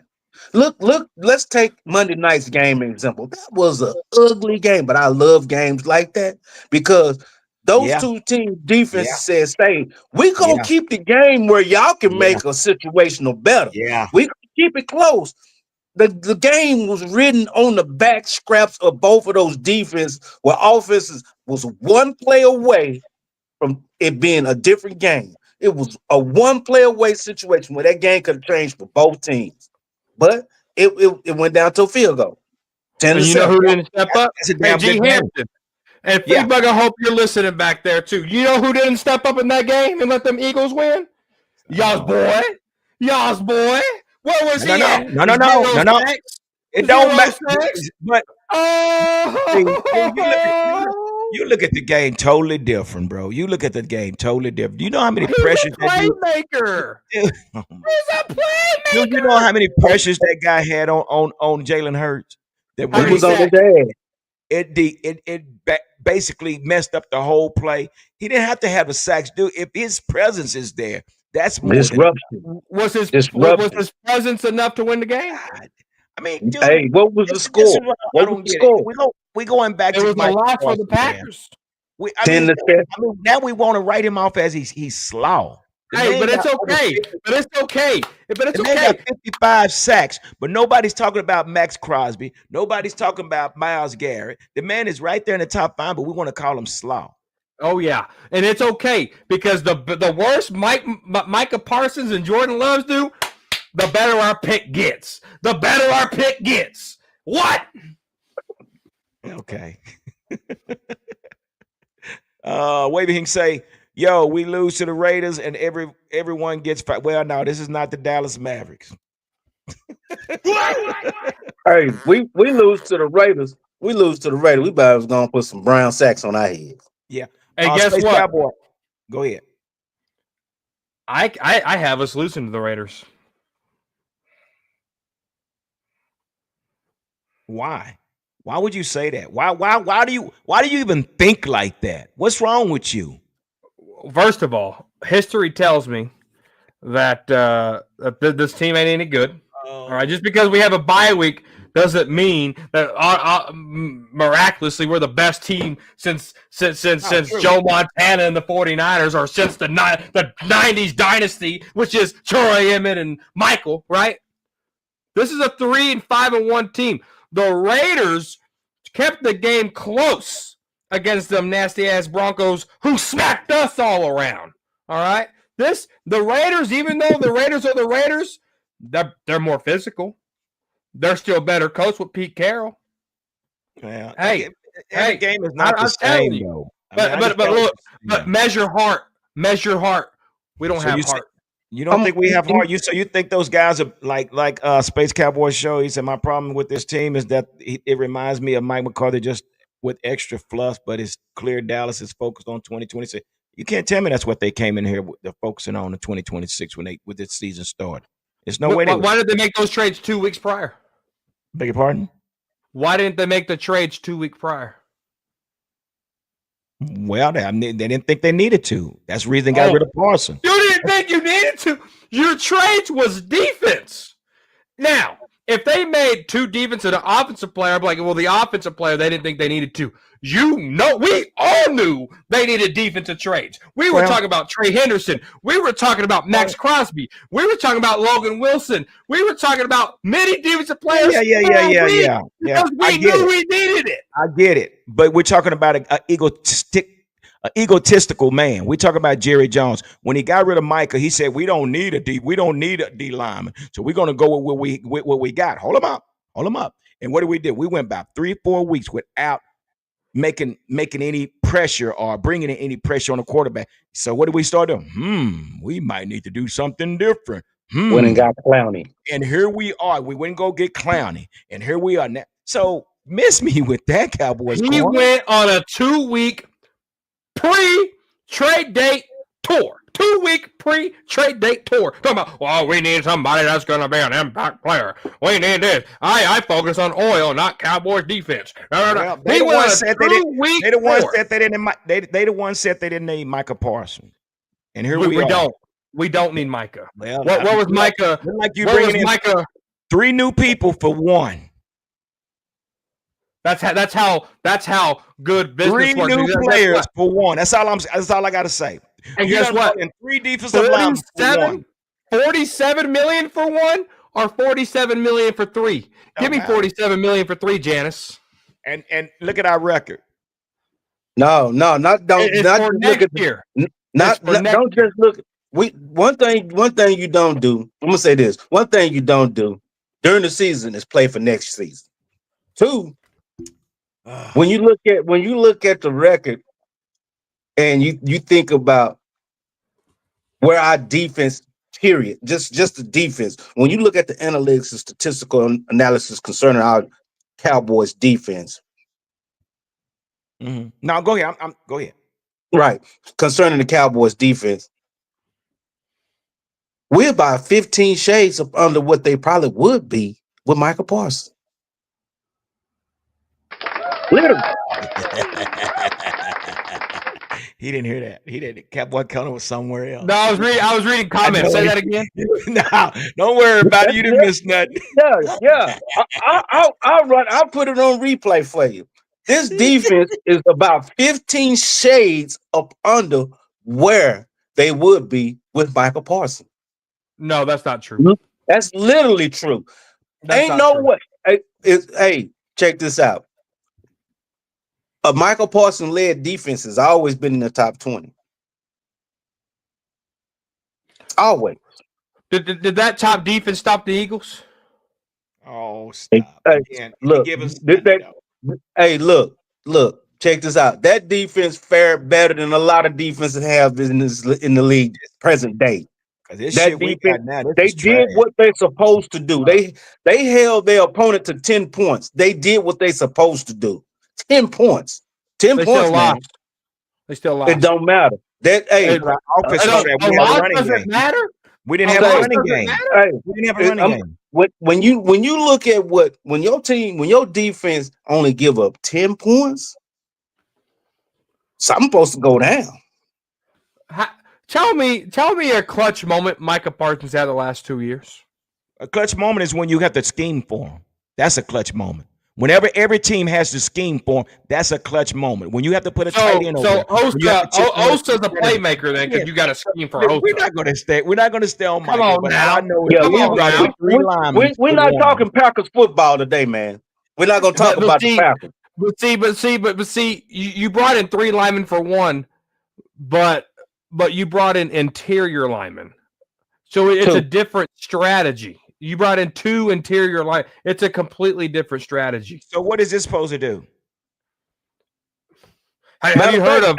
Look, let's take Monday night's game example. That was an ugly game, but I love games like that because those Yeah, two team yeah, defenses said, "Say, we gonna yeah, keep the game where y'all can yeah, make a situational better. yeah. We gonna keep it close." The game was written on the back scraps of both of those defenses, where offenses was one play away from it being a different game. It was a one play away situation where that game could have changed for both teams. But it went down to a field goal. 10 And to you know 7. who didn't step up? That's a Hey, damn G. good game. Hampton. And Yeah. Freebug, I hope you're listening back there too. You know who didn't step up in that game and let them Eagles win? Y'all's boy. Y'all's boy. Where was No, he no, at? no, no, no, no, no. Sacks? It don't Zero matter. sacks? But Oh, you look at the game totally different, bro. You look at the game totally different. You know how many he's pressures a that dude. playmaker. Dude, oh my- He's a dude, you know playmaker. how many pressures that guy had on Jalen Hurts. That How He when many was he on his sacks? ass. basically messed up the whole play. He didn't have to have a sacks, dude. If his presence is there, that's more than Disruption. Was Disruption. his presence enough to win the game? God. I mean, dude, Hey, what was the this is score? what I What was don't the get it. score? We going back It to was a Mike loss for the Parsons, man. Packers. I 10 mean, to 7. now we want to write him off as he's slow. The Hey, man but it's got over okay. 50 But it's okay. But it's the man got okay. 55 sacks, but nobody's talking about Max Crosby. Nobody's talking about Myles Garrett. The man is right there in the top 5, but we want to call him slow. Oh yeah, and it's okay because the worse Micah Parsons and Jordan Loves do, the better our pick gets. The better our pick gets. What? Okay. Wavy can say, yo, we lose to the Raiders and everyone gets fired. Well, no, this is not the Dallas Mavericks. Hey, we lose to the Raiders. We lose to the Raiders. We better was gonna put some brown sacks on our heads. Yeah. And guess Space what? Cowboy. Go ahead. I have us losing to the Raiders. Why? Why would you say that? Why do you even think like that? What's wrong with you? First of all, history tells me that this team ain't any good. All right, just because we have a bye week doesn't mean that miraculously we're the best team since Joe Montana and the 49ers, or since the 90s dynasty, which is Troy, Emmett, and Michael, right? This is a 3-5-1 team. The Raiders kept the game close against them nasty-ass Broncos who smacked us all around, all right? The Raiders, even though the Raiders are the Raiders, they're more physical. They're still better coached with Pete Carroll. Yeah. Hey, every game is not the same, though. But measure heart. Measure heart. We don't have heart. You don't think we have heart? You think those guys are like Space Cowboy show? He said my problem with this team is that it reminds me of Mike McCarthy just with extra fluff, but it's clear Dallas is focused on 2026. You can't tell me that's what they came in here with. They're focusing on in 2026 with this season started. There's no way. Why did they make those trades 2 weeks prior? Beg your pardon? Why didn't they make the trades 2 weeks prior? Well, they didn't think they needed to. That's the reason they got rid of Parsons. You didn't think you needed to. Your trades was defense. Now, if they made 2 defense and an offensive player, I'm like, well, the offensive player, they didn't think they needed to. We all knew they needed defensive trades. We were talking about Trey Henderson. We were talking about Max Crosby. We were talking about Logan Wilson. We were talking about many defensive players. Yeah. Because we knew we needed it. I get it. But we're talking about an egotistical man. We're talking about Jerry Jones. When he got rid of Micah, he said, we don't need a D lineman. So we're going to go with what we got. Hold him up. And what did we do? We went about 3-4 weeks without making any pressure or bringing in any pressure on the quarterback. So what did we start doing? We might need to do something different. Went and got Clowney. And here we are. We went and go get Clowney. And here we are now. So miss me with that, Cowboys. He went on a 2-week pre-trade date tour. 2-week pre-trade date tour. Talking about, well, we need somebody that's going to be an impact player. We need this. I focus on oil, not Cowboys defense. Well, He went on a 2-week they the ones tour. said they didn't. They the ones said they didn't need Micah Parsons, and here we are. We don't need Micah. Well, what was Micah? Like you what was bringing in Micah? 3 new people for 1. That's how good business 3 works. new players for 1. That's all I got to say. And guess what? 3 defensive linemen for 1. 47 million for 1 or 47 million for 3? Give me 47 million for 3, Janice. And look at our record. No, not don't look at year. Don't just look. One thing you don't do. I'm gonna say this. One thing you don't do during the season is play for next season. 2, when you look at the record and you think about where our defense, period, just the defense. When you look at the analytics and statistical analysis concerning our Cowboys defense. Mm-hmm. Now go ahead. Go ahead. Right. Concerning the Cowboys defense, we're about 15 shades up under what they probably would be with Michael Parsons. Literally. He didn't hear that. He didn't. Cowboy Counter was somewhere else. No, I was reading comments. Say that again. No, don't worry about it. You didn't miss nothing. Yeah. I'll put it on replay for you. This defense is about 15 shades up under where they would be with Michael Parsons. No, that's not true. That's literally true. Ain't no way. Hey, check this out. A Michael Parsons led defense has always been in the top 20. Always. Did that top defense stop the Eagles? Oh, stop. Look, look, check this out. That defense fared better than a lot of defenses have in the league present day. That defense, they did what they're supposed to do. They held their opponent to 10 points. They did what they're supposed to do. 10 points. 10 points, still man. They still lost. It don't matter. We didn't have a running game. We didn't have a running game. When you look at when your defense only give up 10 points, something's supposed to go down. Tell me a clutch moment Micah Parsons had the last 2 years. A clutch moment is when you have to scheme for him. That's a clutch moment. Whenever every team has to scheme for him, that's a clutch moment. When you have to put a tight end over. So Osa's a playmaker then, because you got to scheme for Osa. We're not going to stay. We're not going to stay on Mike. Come on now. I know we're not talking Packers football today, man. We're not going to talk about the Packers. But see, you brought in 3 linemen for 1, but you brought in interior linemen, so it's a different strategy. You brought in 2 interior line. It's a completely different strategy. So what is this supposed to do? Have you heard of?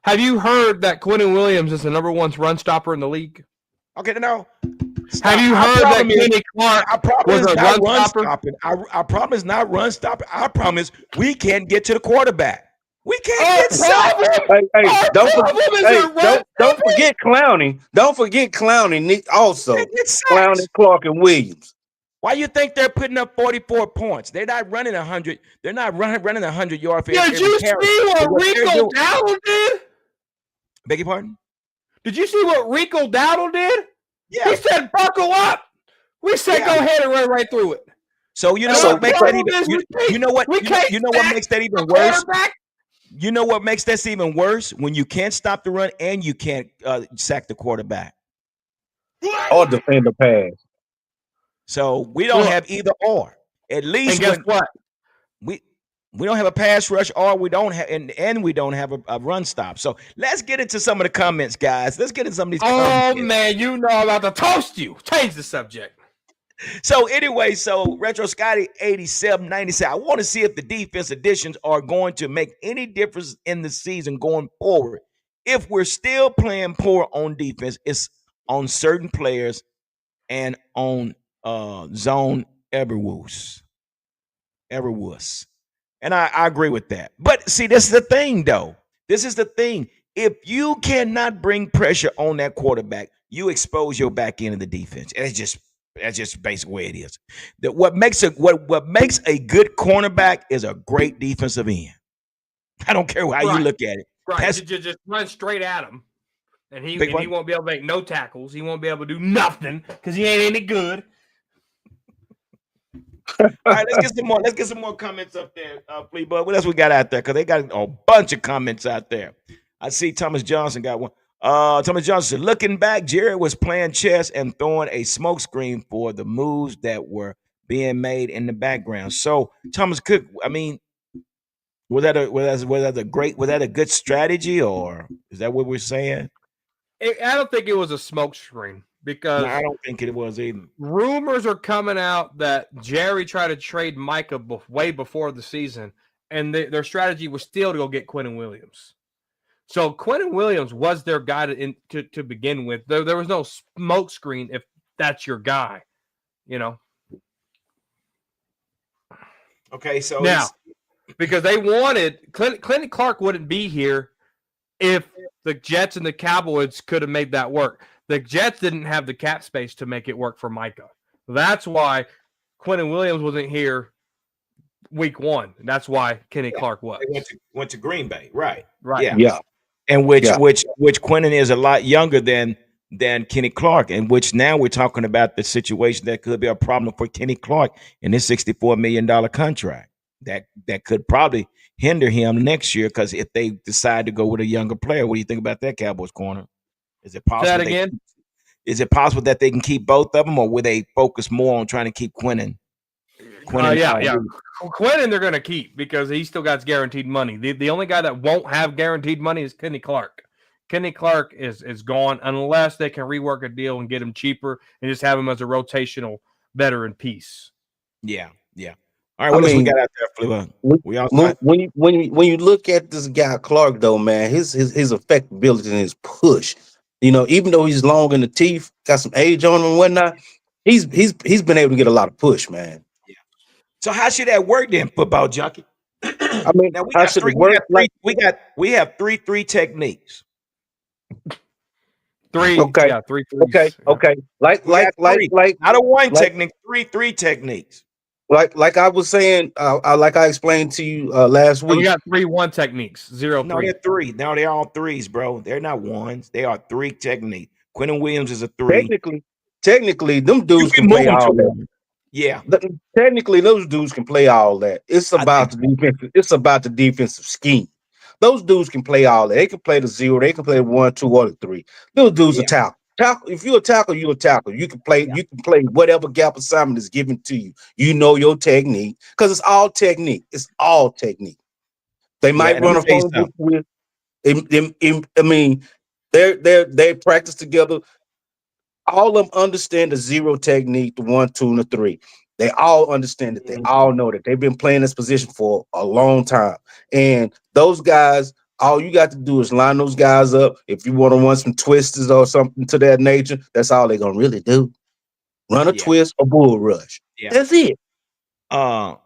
Have you heard that Quentin Williams is the number 1 run stopper in the league? Okay, no. Have you heard that Kenny Clark was a run stopper? Our problem is not run stopping. Our problem is we can't get to the quarterback. We can't get sacked. Don't forget Clowney. Don't forget Clowney also. Clowney, Clark, and Williams. Why you think they're putting up 44 points? They're not running 100. They're not running 100-yard field. Did you see what Rico Dowdle did? Beg your pardon? Did you see what Rico Dowdle did? Yeah. He said, "Buckle up." We said, "Go ahead and run right through it." So you know what makes that even? You know what makes that even worse? You know what makes this even worse? When you can't stop the run and you can't sack the quarterback. Or defend the pass. So we don't have either or. At least guess what? We don't have a pass rush, or we don't have and we don't have a run stop. So let's get into some of the comments, guys. Let's get into some of these comments. Oh man, you know I'm about to toast you. Change the subject. So anyway, Retro Scotty 8797. I want to see if the defense additions are going to make any difference in the season going forward. If we're still playing poor on defense, it's on certain players and on zone everywhere. And I agree with that. But see, this is the thing though. This is the thing. If you cannot bring pressure on that quarterback, you expose your back end of the defense. And that's just basically the way it is. That what makes a good cornerback is a great defensive end. I don't care how you Right. look at it. Right. Just run straight at him. And he won't be able to make no tackles. He won't be able to do nothing because he ain't any good. All right, let's get some more comments up there, please, bud. What else we got out there? Because they got a bunch of comments out there. I see Thomas Johnson got one. Thomas Johnson said, looking back, Jared was playing chess and throwing a smokescreen for the moves that were being made in the background. So Thomas Cook, I mean, was that a good strategy, or is that what we're saying? I don't think it was a smokescreen because No, I don't think it was either. Rumors are coming out that Jerry tried to trade Micah way before the season, and their strategy was still to go get Quinnen Williams. So Quinnen Williams was their guy to begin with. There was no smokescreen if that's your guy, you know. Okay, so now because they wanted Clinton Clark wouldn't be here if the Jets and the Cowboys could have made that work. The Jets didn't have the cap space to make it work for Micah. That's why Quinnen Williams wasn't here week one. That's why Kenny Clark was. They went to Green Bay, right? Right. Yeah. And which Quinnen is a lot younger than Kenny Clark, and which now we're talking about the situation that could be a problem for Kenny Clark in this $64 million contract. That could probably hinder him next year because if they decide to go with a younger player, what do you think about that, Cowboys corner? Is it possible? Say that again? Is it possible that they can keep both of them, or will they focus more on trying to keep Quinnen? Yeah. Quinnen they're going to keep because he still got guaranteed money. The only guy that won't have guaranteed money is Kenny Clark. Kenny Clark is gone unless they can rework a deal and get him cheaper and just have him as a rotational veteran piece. Yeah. All right, what else we got out there, Flew? When you look at this guy Clark though, man, his effectability and his push, even though he's long in the teeth, got some age on him and whatnot, he's been able to get a lot of push, man. Yeah. So how should that work then, football junkie? I mean, now we have three techniques. Three. Okay. Yeah, three threes. Okay. Like not a one technique, three techniques. Like I was saying, like I explained to you last week. We got 3-1 techniques, 0-3. No, they're three. No, they're all threes, bro. They're not ones. They are three techniques. Quinnen Williams is a three. Technically, them dudes can play all that. Yeah. Technically, those dudes can play all that. It's about the defensive. It's about the defensive scheme. Those dudes can play all that. They can play the 0. They can play the 1, 2, or the 3. Those dudes are tackle. If you're a tackle, you're a tackle. You can play. You can play whatever gap assignment is given to you. You know your technique because it's all technique. It's all technique. They might run a phone with. I mean, they practice together. All of them understand the 0 technique, the 1, 2, and the 3. They all understand it. They all know that they've been playing this position for a long time. And those guys, all you got to do is line those guys up. If you want to run some twisters or something to that nature, that's all they're gonna really do. Run a twist or bull rush. Yeah. That's it. I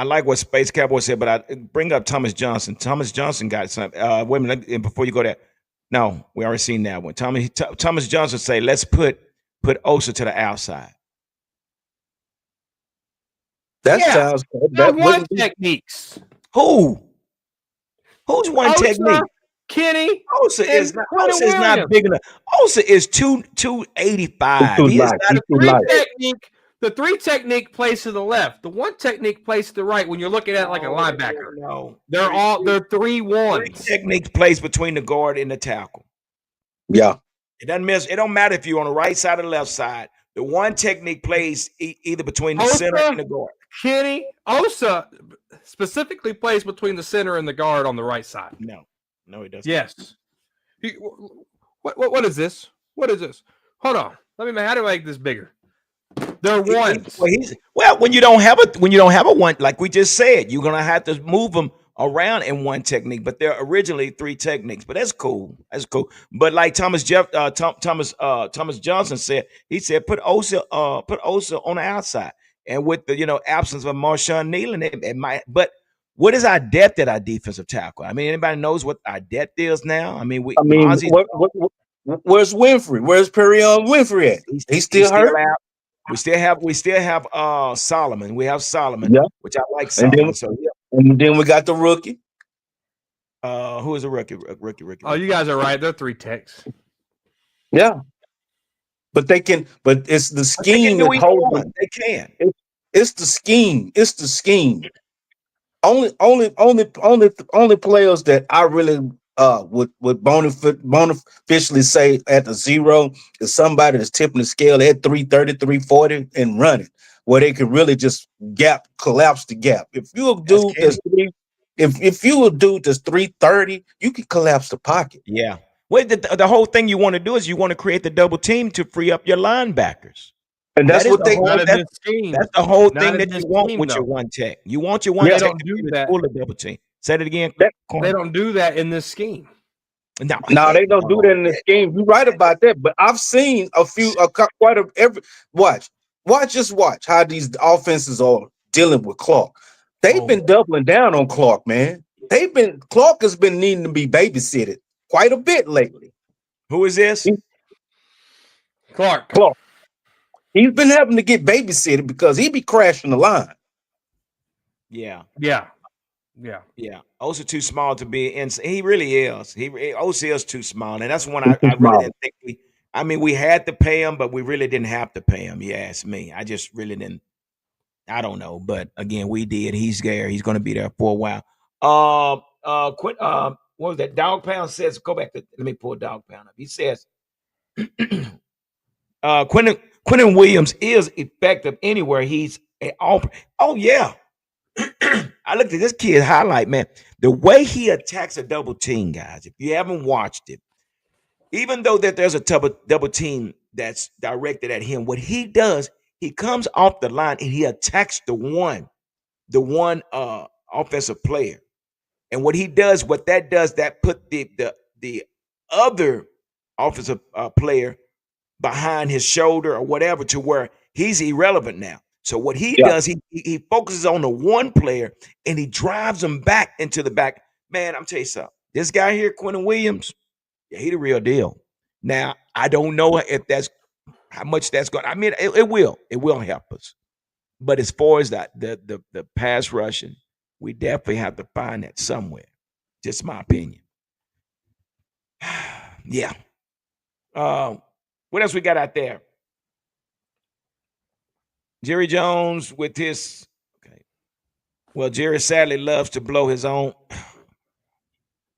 like what Space Cowboy said, but I bring up Thomas Johnson. Thomas Johnson got something. Wait a minute, before you go there. No, we already seen that one. Thomas Johnson say, let's put Osa to the outside. That sounds that one techniques. Who's one Osa, technique? Kenny. Osa is not big enough. Osa is 285. He is not the 3 technique plays to the left. The 1 technique plays to the right when you're looking at it like a linebacker. No. They're 3-1. 3 technique plays between the guard and the tackle. Yeah. It doesn't miss. It don't matter if you're on the right side or the left side. The 1 technique plays either between the center and the guard. Kenny, Osa specifically plays between the center and the guard on the right side. No, he doesn't. Yes. What is this? What is this? Hold on. How do I make this bigger? They're ones. When you don't have a one, like we just said, you're gonna have to move them around in 1 technique. But they're originally 3 techniques. But that's cool. But like Thomas Johnson said, he said put Osa on the outside. And with the absence of Marshawn Nealon, it might. But what is our depth at our defensive tackle? I mean, anybody knows what our depth is now? I mean, I mean, Mozzie's where's Winfrey? Where's Perion Winfrey at? He's he's still still hurt. out. We still have Solomon. We have Solomon, Yeah, which I like and then Solomon. So yeah. and then we got the rookie. Who is a rookie? Oh, you guys are right. They're 3 techs. Yeah, but they can. But it's the But they can scheme do that's either holding. one. They can. It's the scheme. It's the scheme. Only players that I really would officially say at the zero is somebody that's tipping the scale at 330, 340 and running, where they can really just collapse the gap. If you're a That's dude Kenny. if you a dude that's 330, you can collapse the pocket. Yeah. Well, the whole thing you want to do is you want to create the double team to free up your linebackers. And That that's is what the they whole Not in that's this scheme. that's the whole Not thing in that this you want scheme, with your though. one tech. You want your one yeah. They tech don't to do be able to that. pull the double team. Say it again, That, They corner. don't do that in this scheme. No, no, heck they don't do that no. in this game. You're right about that. But I've seen quite a every watch how these offenses are dealing with Clark. They've Oh, been doubling down on Clark, man. Clark has been needing to be babysitted quite a bit lately. who is this? He- Clark. Clark, he's been having to get babysitted because he be crashing the line. Yeah, Yeah. Yeah. yeah. Osa too small to be in. He really is. Osa is too small, and that's one He's too I really small. didn't think we. I mean, we had to pay him, but we really didn't have to pay him. You ask me. I just really didn't. I don't know, but again, we did. He's there. He's going to be there for a while. Quit. What was that? Dog Pound says. Go back to. Let me pull Dog Pound up. He says. Quentin Williams is effective anywhere he's off. Oh yeah, I looked at this kid highlight, man. The way he attacks a double team, guys. If you haven't watched it, even though that there's a double team that's directed at him, what he does, he comes off the line and he attacks the one offensive player. And what he does, what that does, that put the other offensive player behind his shoulder or whatever to where he's irrelevant now. So what he Yeah, does, he focuses on the one player and he drives him back into the back. Man, I'm telling you something. This guy here, Quentin Williams, yeah, he the real deal. Now, I don't know if that's how much that's going. I mean, it will help us. But as far as that the pass rushing, we definitely have to find that somewhere. Just my opinion. Yeah. Um, what else we got out there? Jerry Jones with his okay. Well, Jerry sadly loves to blow his own.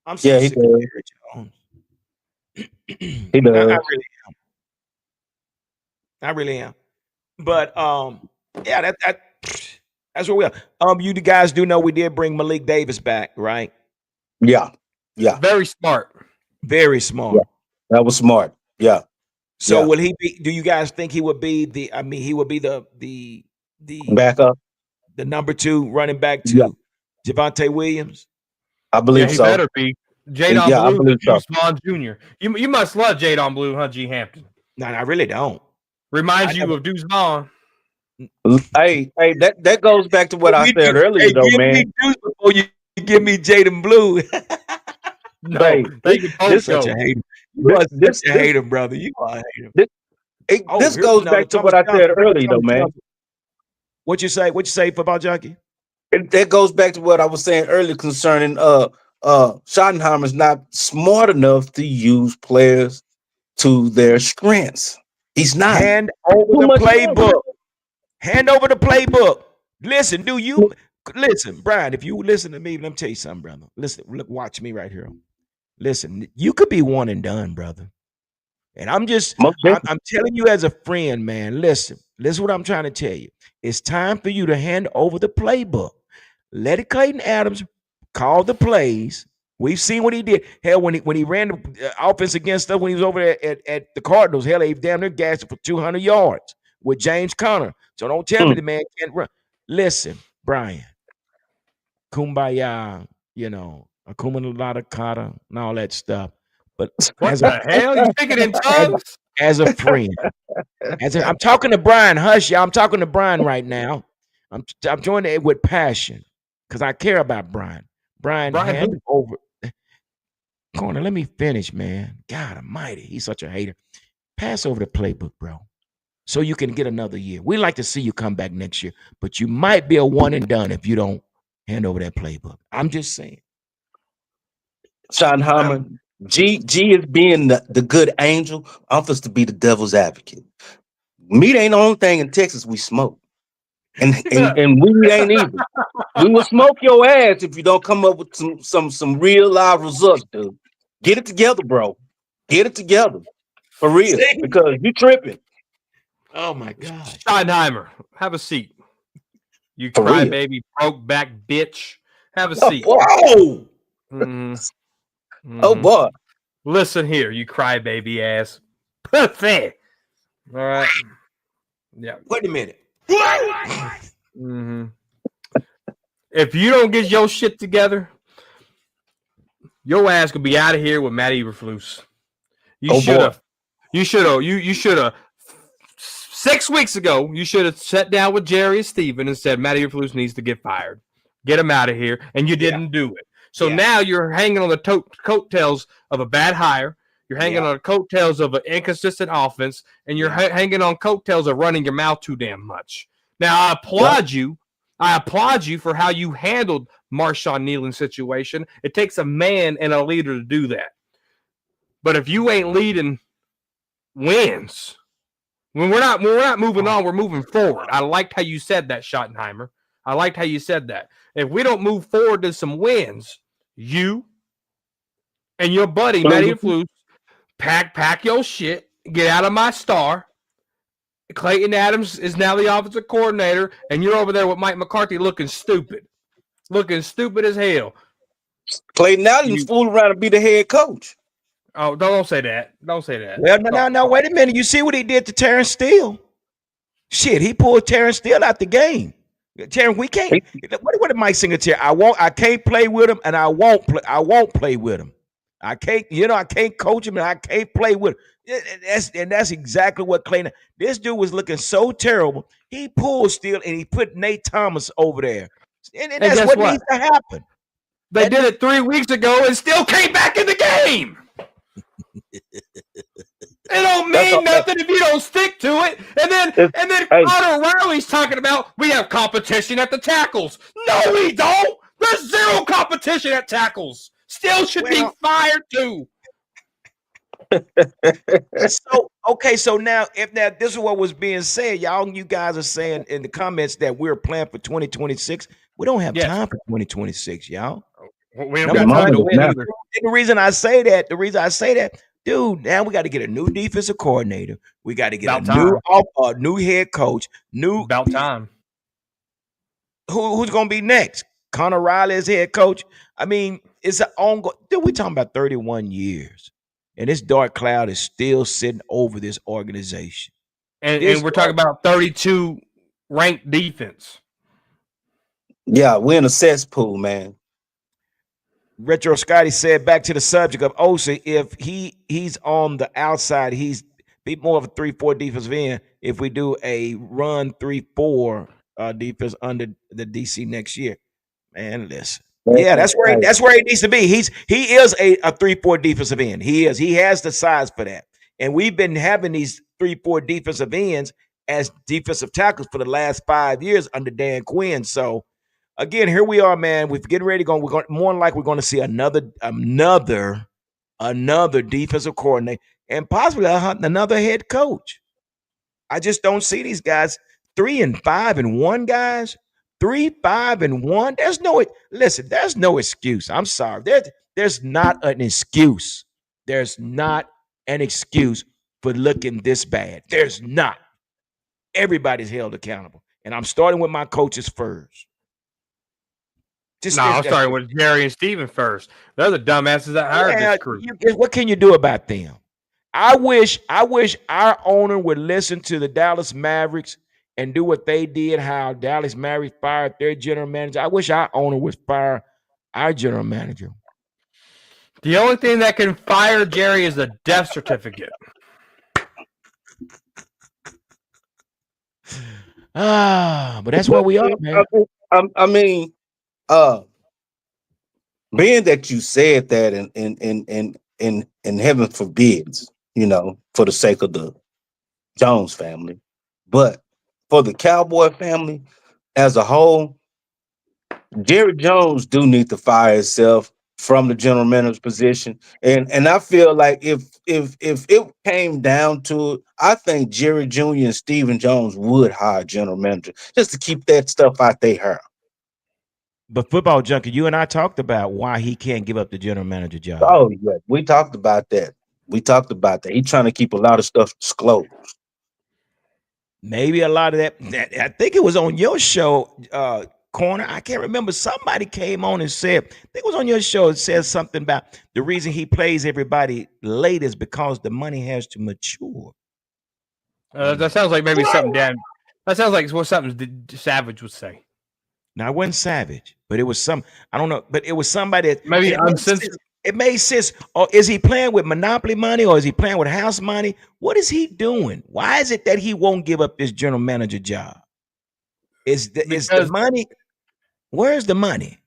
I'm so yeah, he sick of does. Jerry Jones. He I does. really, I really am. But yeah, that's what we are. You guys do know we did bring Malik Davis back, right? Yeah, yeah, Very smart. Very yeah. smart. That was smart. Yeah, So yeah. will he be? Do you guys think he would be the? I mean, he would be the Back up. the number two running back Yeah, to Javante Williams? I Yeah, believe he so. better be. Jadon Yeah, I Blue, the believe so. Deuce Vaughn Jr. You must love Jadon Blue, huh, G. Hampton? No, I really don't. I Reminds you never. of Deuce Vaughn. Hey, that goes back to what I We do. said earlier, Hey, though, give me man. Deuce before you give me Jaden Blue. No, Hey, they can You're both such a go. hater. You this, are such this, a this, hater, brother. You are a hater. this, Oh, this here's goes another back to Thomas what I Johnson. said earlier, though, Thomas man. Johnson. What you say? What you say, football junkie? That goes back to what I was saying earlier concerning Schottenheimer's not smart enough to use players to their strengths. He's not. Hand over Too the much talent. playbook. Hand over the playbook. Listen, do you listen, Brian? If you listen to me, let me tell you something, brother. Listen, look, watch me right here. Listen, you could be one and done, brother. And Most definitely. I'm telling you as a friend, man. Listen what I'm trying to tell you. It's time for you to hand over the playbook. Let it Clayton Adams call the plays. We've seen what he did. Hell, when he ran the offense against us when he was over there at the Cardinals, hell, he damn near gassed it for 200 yards with James Conner. So don't tell me Mm. the man can't run. Listen, Brian, kumbaya, akuma Lalata kata and all that stuff. But What the hell? You speaking in as, tongues? as a friend, I'm talking to Brian. Hush, y'all. I'm talking to Brian right now. I'm joining it with passion. because I care about Brian. Brian, Brian hand who? it over. Corner, let me finish, man. God Almighty, he's such a hater. Pass over the playbook, bro, so you can get another year. We like to see you come back next year, but you might be a one and done if you don't hand over that playbook. I'm just saying. Schottenheimer, G is being the good angel. I'm supposed to be the devil's advocate. Meat ain't the only thing in Texas we smoke. And weed ain't either. We will smoke your ass if you don't come up with some real live results, dude. Get it together, bro. Get it together. For real. See? Because you tripping. Oh my gosh. Schottenheimer, have a seat. You For real. crybaby, broke back bitch. Have a Oh seat. boy. hmm Oh hmm boy. Listen here, you crybaby ass. Pathetic. All right. Yeah. Wait a minute. hmm If you don't get your shit together, your ass could be out of here with Matt Eberflus. You Oh should boy. have. You should have. You should have. 6 weeks ago, you should have sat down with Jerry and Steven and said Matt Eberflus needs to get fired. Get him out of here, and you Yeah. didn't do it. So Yeah. now you're hanging on the coattails of a bad hire. You're hanging Yeah. on the coattails of an inconsistent offense, and you're hanging on coattails of running your mouth too damn much. Now I applaud you. I applaud you for how you handled Marshawn Kneeland's situation. It takes a man and a leader to do that. But if you ain't leading wins, when we're not moving on, we're moving forward. I liked how you said that, Schottenheimer. I liked how you said that. If we don't move forward to some wins, you and your buddy Matty Flus pack your shit, get out of my star. Clayton Adams is now the offensive coordinator, and you're over there with Mike McCarthy looking stupid as hell. Clayton Allen's fooling around to be the head coach. Oh, don't say that. Don't say that. Well, no, wait a minute. You see what he did to Terrence Steele? Shit, he pulled Terrence Steele out the game. Terrence, we can't. What did Mike Singletary? I can't play with him, and I won't play with him. I can't, I can't coach him, and I can't play with him. That's exactly what Clayton. This dude was looking so terrible. He pulled Steele and he put Nate Thomas over there, and that's what needs to happen. They did it 3 weeks ago and still came back in the game. It don't mean nothing if you don't stick to it. And then Connor Riley's talking about we have competition at the tackles. No, we don't. There's zero competition at tackles. Still should be fired too. So now this is what was being said, you guys are saying in the comments that we're planning for 2026. We don't have time for 2026, y'all. We don't got time to win either. The reason I say that, dude, now we got to get a new defensive coordinator. We got to get a new head coach. About time. Who's going to be next? Connor Riley is head coach. I mean, it's an ongoing. Dude, we're talking about 31 years. And this dark cloud is still sitting over this organization. And we're talking about 32 ranked defense. Yeah, we're in a cesspool, man. Retro Scotty said, back to the subject of Osa, if he's on the outside, he's be more of a 3-4 defensive end. If we do a run 3-4 defense under the DC next year, man, listen. Yeah, that's where he needs to be. He is a 3-4 defensive end. He is. He has the size for that. And we've been having these 3-4 defensive ends as defensive tackles for the last 5 years under Dan Quinn. So again, here we are, man. We're getting ready to go. We're going more than likely we're going to see another defensive coordinator and possibly another head coach. I just don't see these guys 3-5-1 guys. 3-5-1. There's no excuse. I'm sorry. There's not an excuse. There's not an excuse for looking this bad. There's not. Everybody's held accountable. And I'm starting with my coaches first. I'm starting with Jerry and Steven first. They're the dumbasses that hired this crew. What can you do about them? I wish our owner would listen to the Dallas Mavericks and do what they did, how Dallas Mavericks fired their general manager. I wish our owner would fire our general manager. The only thing that can fire Jerry is a death certificate. But that's where we are, man. I mean, Uh, being that you said that, and heaven forbids, for the sake of the Jones family, but for the Cowboy family as a whole, Jerry Jones do need to fire himself from the general manager position, and I feel like if it came down to it, I think Jerry Jr. and Stephen Jones would hire general manager just to keep that stuff out their hair. But football junkie, you and I talked about why he can't give up the general manager job. Oh yeah, we talked about that. We talked about that. He's trying to keep a lot of stuff disclosed. Maybe a lot of that I think it was on your show, Corner. I can't remember. Somebody came on and said, I think it was on your show, it says something about the reason he plays everybody late is because the money has to mature. That sounds like maybe something Dan. That sounds like what something Savage would say. Now it wasn't Savage, but it was some, I don't know, but it was somebody that Maybe it made sense. uncensored. It made sense. Or is he playing with monopoly money or is he playing with house money? What is he doing? Why is it that he won't give up this general manager job? Is the Because money? Where's the money?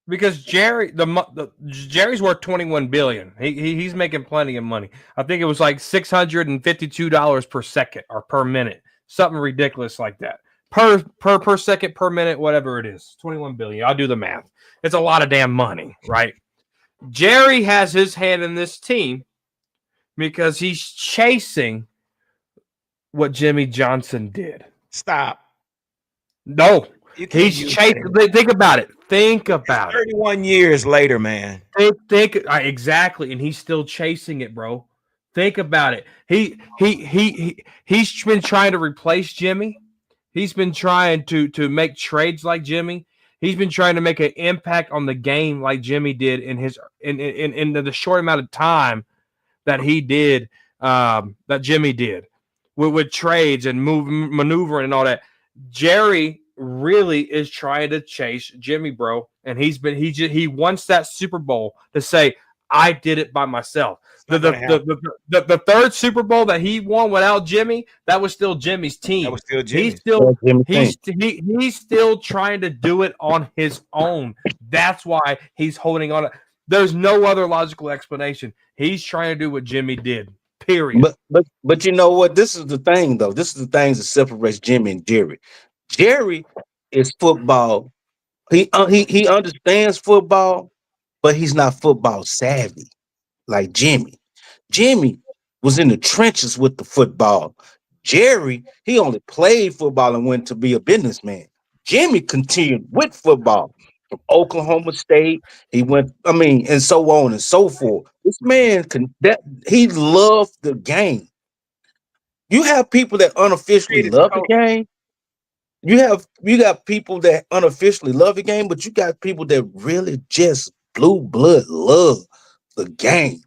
because Jerry's worth $21 billion. He's making plenty of money. I think it was like $652 per second or per minute, something ridiculous like that. Per second, per minute, whatever it is. $21 billion. I'll do the math. It's a lot of damn money, right? Jerry has his hand in this team because he's chasing what Jimmy Johnson did. Stop. No, You can't he's use chasing. that. Think about it. Think about it. 31 years later, man. Exactly, and he's still chasing it, bro. Think about it. He's been trying to replace Jimmy. He's been trying to make trades like Jimmy. He's been trying to make an impact on the game like Jimmy did in the short amount of time that he did, that Jimmy did with trades and maneuvering and all that. Jerry really is trying to chase Jimmy, bro, and he wants that Super Bowl to say, I did it by myself. The third Super Bowl that he won without Jimmy, that was still Jimmy's team. That was still Jimmy. He's still trying to do it on his own. That's why he's holding on. There's no other logical explanation. He's trying to do what Jimmy did. Period. But you know what? This is the thing, though. This is the thing that separates Jimmy and Jerry. Jerry is football. He understands football, but he's not football savvy like Jimmy. Jimmy was in the trenches with the football. Jerry, he only played football and went to be a businessman. Jimmy continued with football from Oklahoma State. He went, and so on and so forth. This man he loved the game. You have people that unofficially love the game. You got people that unofficially love the game, but you got people that really just blue blood love the game.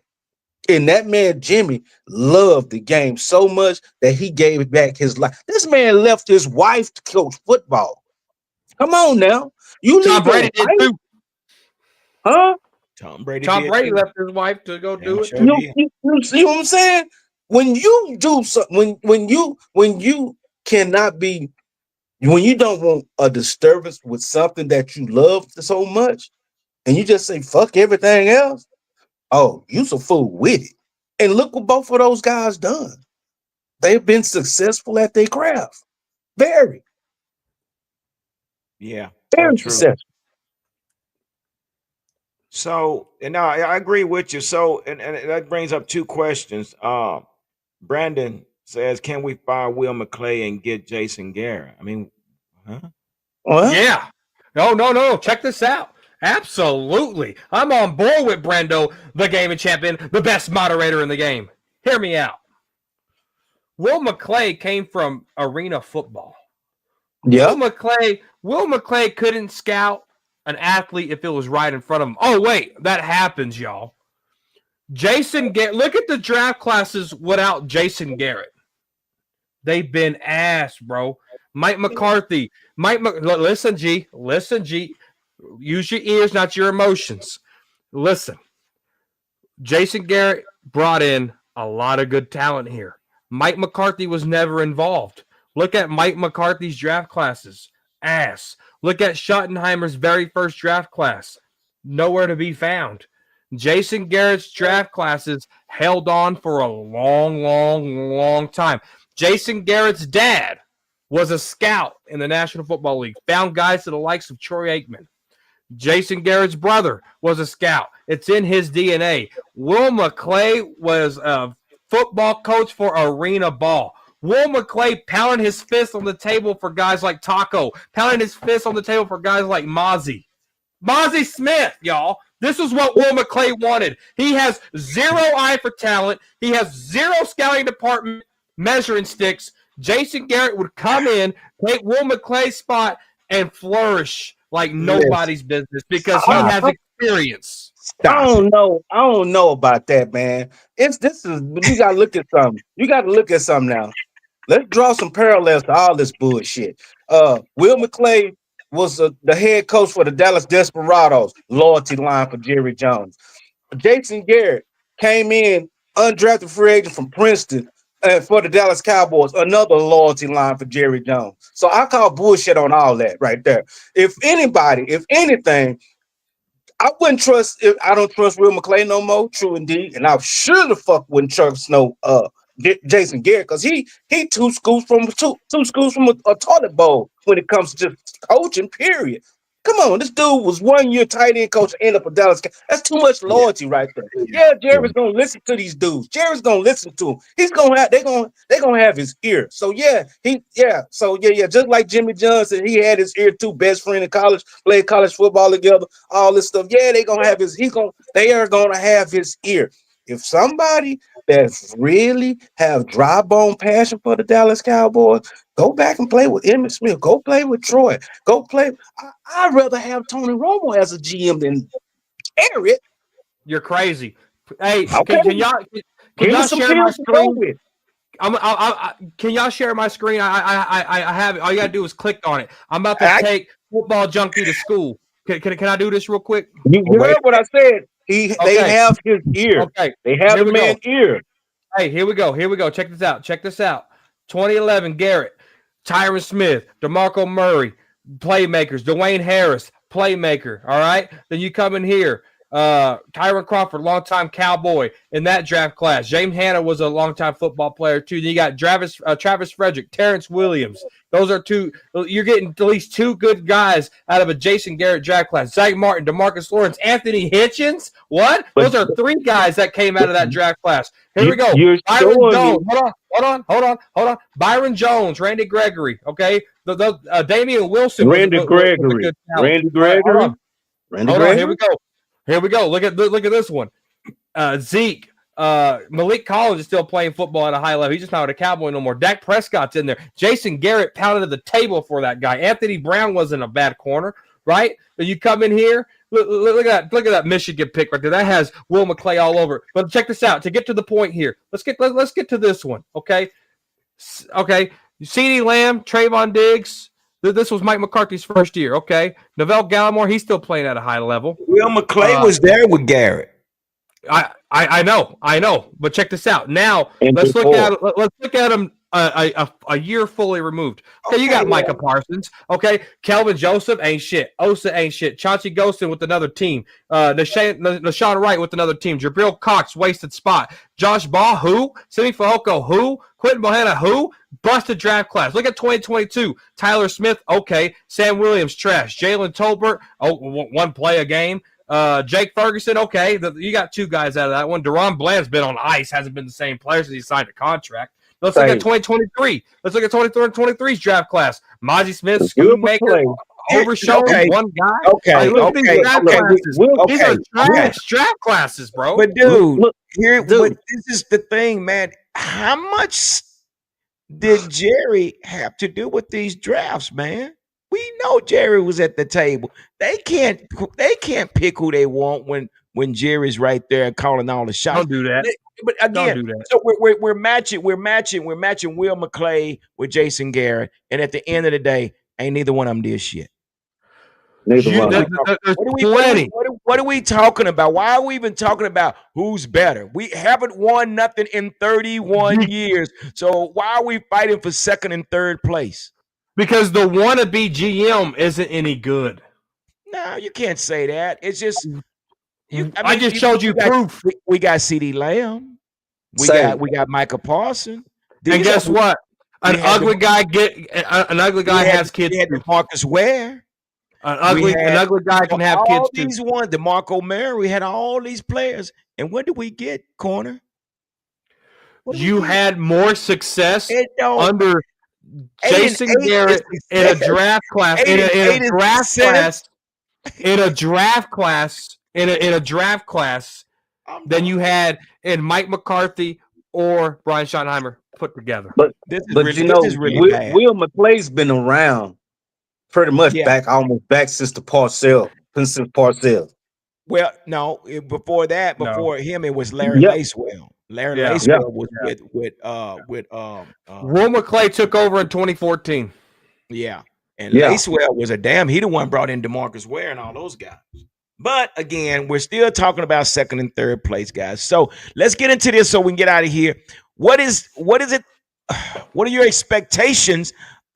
And that man Jimmy loved the game so much that he gave back his life. This man left his wife to coach football. Come on now, you Tom leave Brady did too. Huh? Tom Brady left his wife to go do it. Sure You see what I'm saying? When you do something, when you cannot be, when you don't want a disturbance with something that you love so much, and you just say fuck everything else, oh, you's a fool with it. And look what both of those guys done. They've been successful at their craft. Very, Yeah, very true. successful. So, and now I agree with you. So, and that brings up two questions. Brandon says, "Can we fire Will McClay and get Jason Garrett?" I mean, huh? Well, Yeah. No. Check this out. Absolutely. I'm on board with Brando, the gaming champion, the best moderator in the game. Hear me out. Will McClay came from arena football. yeah. Will McClay couldn't scout an athlete if it was right in front of him. Oh, wait, that happens, y'all. Jason Garrett, look at the draft classes without Jason Garrett. They've been ass, bro. Mike McCarthy. Listen, G. Use your ears, not your emotions. Listen. Jason Garrett brought in a lot of good talent here. Mike McCarthy was never involved. Look at Mike McCarthy's draft classes. ass. Look at Schottenheimer's very first draft class. Nowhere to be found. Jason Garrett's draft classes held on for a long, long, long time. Jason Garrett's dad was a scout in the National Football League, found guys to the likes of Troy Aikman. Jason Garrett's brother was a scout. It's in his DNA. Will McClay was a football coach for Arena Ball. Will McClay pounding his fist on the table for guys like Taco, pounding his fist on the table for guys like Mozzie. Mozzie Smith, y'all. This is what Will McClay wanted. He has zero eye for talent. He has zero scouting department measuring sticks. Jason Garrett would come in, take Will McClay's spot, and flourish like nobody's business because he has experience. I don't know about that, man. You gotta look at something. You gotta look at something now. Let's draw some parallels to all this bullshit. Will McClay was the head coach for the Dallas Desperados, loyalty line for Jerry Jones. Jason Garrett came in undrafted free agent from Princeton for the Dallas Cowboys, another loyalty line for Jerry Jones. So I call bullshit on all that right there. If anything, I wouldn't trust. I don't trust Will McClay no more. True indeed, and I sure the fuck wouldn't trust Jason Garrett because he two schools from a toilet bowl when it comes to just coaching. Period. Come on, this dude was 1 year tight end coach and end up a Dallas. That's too much loyalty right there. Yeah, Jerry's gonna listen to these dudes. Jerry's gonna listen to them. He's gonna have they're gonna have his ear. So just like Jimmy Johnson, he had his ear too. Best friend in college, played college football together, all this stuff. Yeah, they are gonna have his ear. If somebody that's really have dry bone passion for the Dallas Cowboys, go back and play with Emmitt Smith. Go play with Troy. Go play. I'd rather have Tony Romo as a GM than Garrett. You're crazy. Hey, Okay. can y'all share my screen? Can y'all share my screen? I have it. All you gotta do is click on it. I'm about to take Football Junkie to school. Can I do this real quick? You heard what I said. They have his ear. Okay. They have the man's ear. Hey, here we go. Check this out. 2011, Garrett, Tyron Smith, DeMarco Murray, playmakers. Dwayne Harris, playmaker. All right. Then you come in here. Tyron Crawford, longtime Cowboy in that draft class. James Hanna was a longtime football player too. Then you got Travis Frederick, Terrence Williams. Those are two. You're getting at least two good guys out of a Jason Garrett draft class. Zach Martin, DeMarcus Lawrence, Anthony Hitchens. What? Those are three guys that came out of that draft class. Here we go. Byron Jones. Hold on. Byron Jones, Randy Gregory. Okay. Damian Wilson. Randy Gregory. Hold on. Here we go. Look at this one. Zeke. Malik Collins is still playing football at a high level. He's just not a Cowboy no more. Dak Prescott's in there. Jason Garrett pounded the table for that guy. Anthony Brown wasn't a bad corner, right? But you come in here, look at that Michigan pick right there. That has Will McClay all over. But check this out. To get to the point here, let's get to this one. Okay. CeeDee Lamb, Trayvon Diggs. This was Mike McCarthy's first year. Okay. Neville Gallimore, he's still playing at a high level. Will McClay was there with Garrett. I know, but check this out. Now let's look at him a year fully removed. Okay, you got Micah Parsons. Okay, Kelvin Joseph ain't shit. Osa ain't shit. Chauncey Golston with another team. Nashawn Wright with another team. Jabril Cox wasted spot. Josh Ball who? Simi Fehoko who? Quentin Bohanna who? Busted draft class. Look at 2022. Tyler Smith okay. Sam Williams trash. Jalen Tolbert one play a game. Jake Ferguson, okay. You got two guys out of that one. Deron Bland's been on ice, hasn't been the same player since he signed a contract. Let's look at 2023. Let's look at 2023's draft class. Mozzie Smith, Schoonmaker, Overshown, one guy. These are trash draft classes, bro. But dude, but this is the thing, man. How much did Jerry have to do with these drafts, man? We know Jerry was at the table. They can't pick who they want when Jerry's right there calling all the shots. Don't do that. But again, so we're matching Will McClay with Jason Garrett, and at the end of the day, ain't neither one of them did shit. There's plenty. What are we talking about? Why are we even talking about who's better? We haven't won nothing in 31 years. So why are we fighting for second and third place? because the wannabe GM isn't any good. No, you can't say that. It's just you. I I mean, just showed you we got proof. we got CD Lamb. Same. We got Michael Parson. And These are guess what? we had the An ugly guy has kids we had the too. Marcus Ware. An ugly guy can have kids All too. these ones, the Marco Mary. We had all these players, and what did we get? Corner. What did we You get? had more success It don't under 8 and Jason 8 is Garrett in a success. draft class. 8 and 8 is success. In a draft class I'm than you done. had in Mike McCarthy or Brian Schottenheimer put together. But This is really bad. Will McClay's been around pretty much Yeah. almost back since Parcell. Well, no, before that, No. before him, it was Larry Yep. Lacewell. Larry Yeah. Yeah. Lacewell was Yeah. with Will McClay took over in 2014. yeah. And Yeah. Lacewell was he the one brought in DeMarcus Ware and all those guys. But again, we're still talking about second and third place, guys. So let's get into this so we can get out of here. What is it? What are your expectations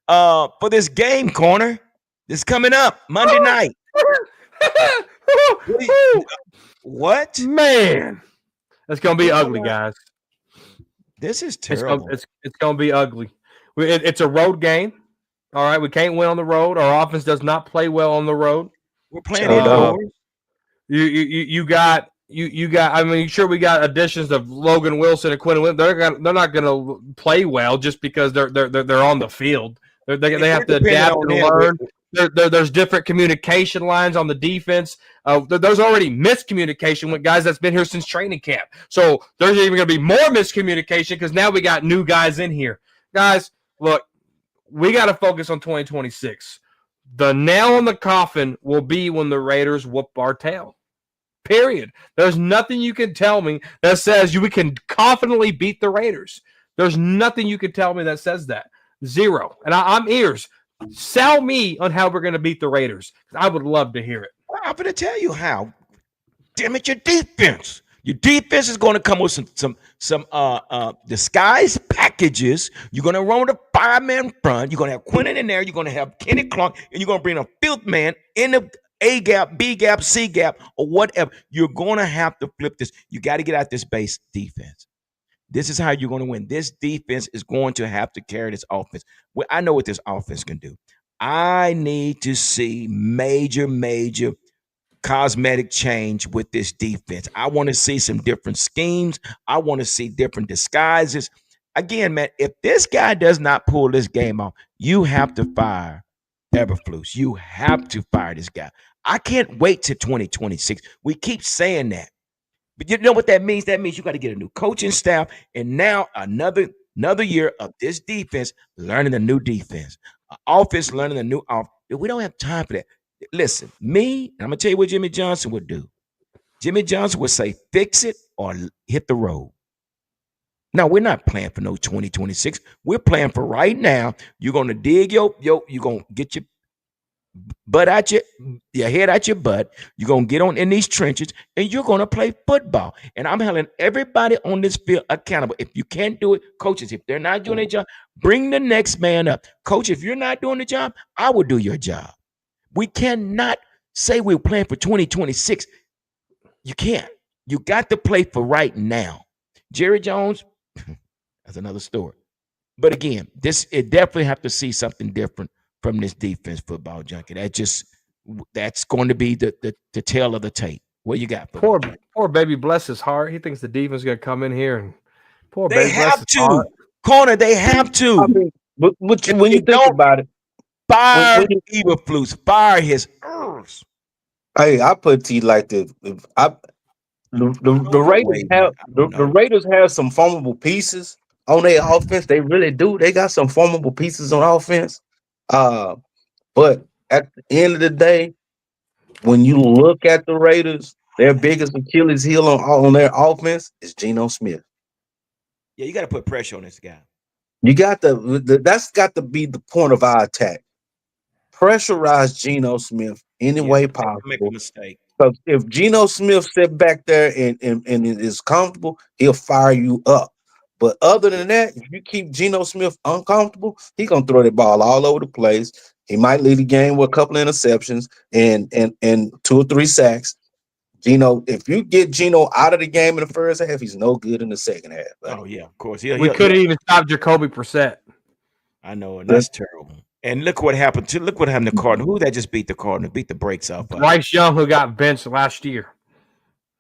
for this game, Corner? This coming up Monday night. What? Man, it's gonna be ugly, guys. This is It's terrible. gonna be ugly. It's a road game. All right, we can't win on the road. Our offense does not play well on the road. We're playing Sure does. indoors. You got. I mean, sure, we got additions of Logan Wilson and Quinn. They're not gonna play well just because they're on the field. They have to adapt and learn. There's different communication lines on the defense. There's already miscommunication with guys that's been here since training camp. So there's even going to be more miscommunication because now we got new guys in here. Guys, look, we got to focus on 2026. The nail in the coffin will be when the Raiders whoop our tail. Period. There's nothing you can tell me that says we can confidently beat the Raiders. There's nothing you can tell me that says that. Zero. And I'm ears. Sell me on how we're going to beat the Raiders. I would love to hear it. Well, I'm going to tell you how. Damn it, your defense. Your defense is going to come with some disguise packages. You're going to run with a five-man front. You're going to have Quentin in there. You're going to have Kenny Clark, and you're going to bring a fifth man in the A gap, B gap, C gap, or whatever. You're going to have to flip this. You got to get out this base defense. This is how you're going to win. This defense is going to have to carry this offense. Well, I know what this offense can do. I need to see major cosmetic change with this defense. I want to see some different schemes. I want to see different disguises. Again, man, if this guy does not pull this game off, you have to fire Eberflus. You have to fire this guy. I can't wait till 2026. We keep saying that. But you know what that means? That means you got to get a new coaching staff, and now another year of this defense learning a new defense, offense learning a new offense. We don't have time for that. Listen, I'm gonna tell you what Jimmy Johnson would do. Jimmy Johnson would say, "Fix it or hit the road." Now we're not playing for no 2026. We're playing for right now. You're gonna dig you're gonna get your butt out your head out your butt. You're gonna get on in these trenches and you're gonna play football. And I'm holding everybody on this field accountable. If you can't do it, coaches, if they're not doing their job, bring the next man up. Coach, if you're not doing the job, I will do your job. We cannot say we're playing for 2026. You can't. You got to play for right now. Jerry Jones, that's another story. But again, it definitely have to see something different from this defense, football junkie. That's going to be the tail of the tape. What you got? Poor baby, bless his heart. He thinks the defense is going to come in here and poor They baby, bless have his to. heart. Corner, they have to. I mean, but when you think don't about it, fire when you, Eberflus, fire his ears. hey, I put it to you like this: if the Raiders have the Raiders have some formidable pieces on their offense. They really do. They got some formidable pieces on offense. But at the end of the day, when you look at the Raiders, their biggest Achilles heel on their offense is Geno Smith. Yeah, you got to put pressure on this guy. You got that's got to be the point of our attack. Pressurize Geno Smith any way possible. Make a mistake. Because if Geno Smith sit back there and is comfortable, he'll fire you up. But other than that, if you keep Geno Smith uncomfortable, he's gonna throw the ball all over the place. He might lead the game with a couple of interceptions and 2 or 3 sacks. Geno, if you get Geno out of the game in the first half, he's no good in the second half, buddy. Oh yeah, of course. We couldn't even stop Jacoby Brissett. I know, and that's terrible. And look what happened to the Cardinals. Who that just beat the Cardinals? Beat the brakes off of. Bryce Young, who got benched last year.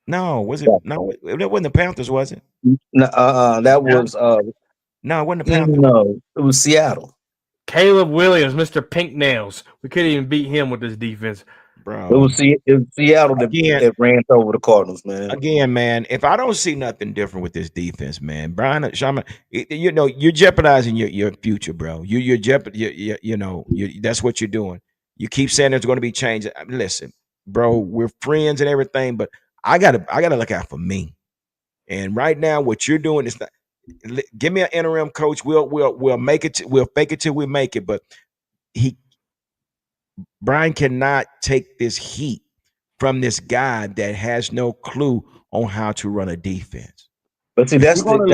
No, was it? No, it wasn't the Panthers, was it? That was No, it wasn't the Panthers. no, it was Seattle. Caleb Williams, Mr. Pink Nails. We couldn't even beat him with this defense. Bro. It was Seattle that ran over the Cardinals, man. Again, man, if I don't see nothing different with this defense, man, Brian Sharman, you're jeopardizing your future, bro. You're that's what you're doing. You keep saying there's going to be change. Listen, bro, we're friends and everything, but I gotta look out for me. And right now, what you're doing is not. Give me an interim coach. We'll make it. We'll fake it till we make it. But Brian cannot take this heat from this guy that has no clue on how to run a defense. But see, that's what's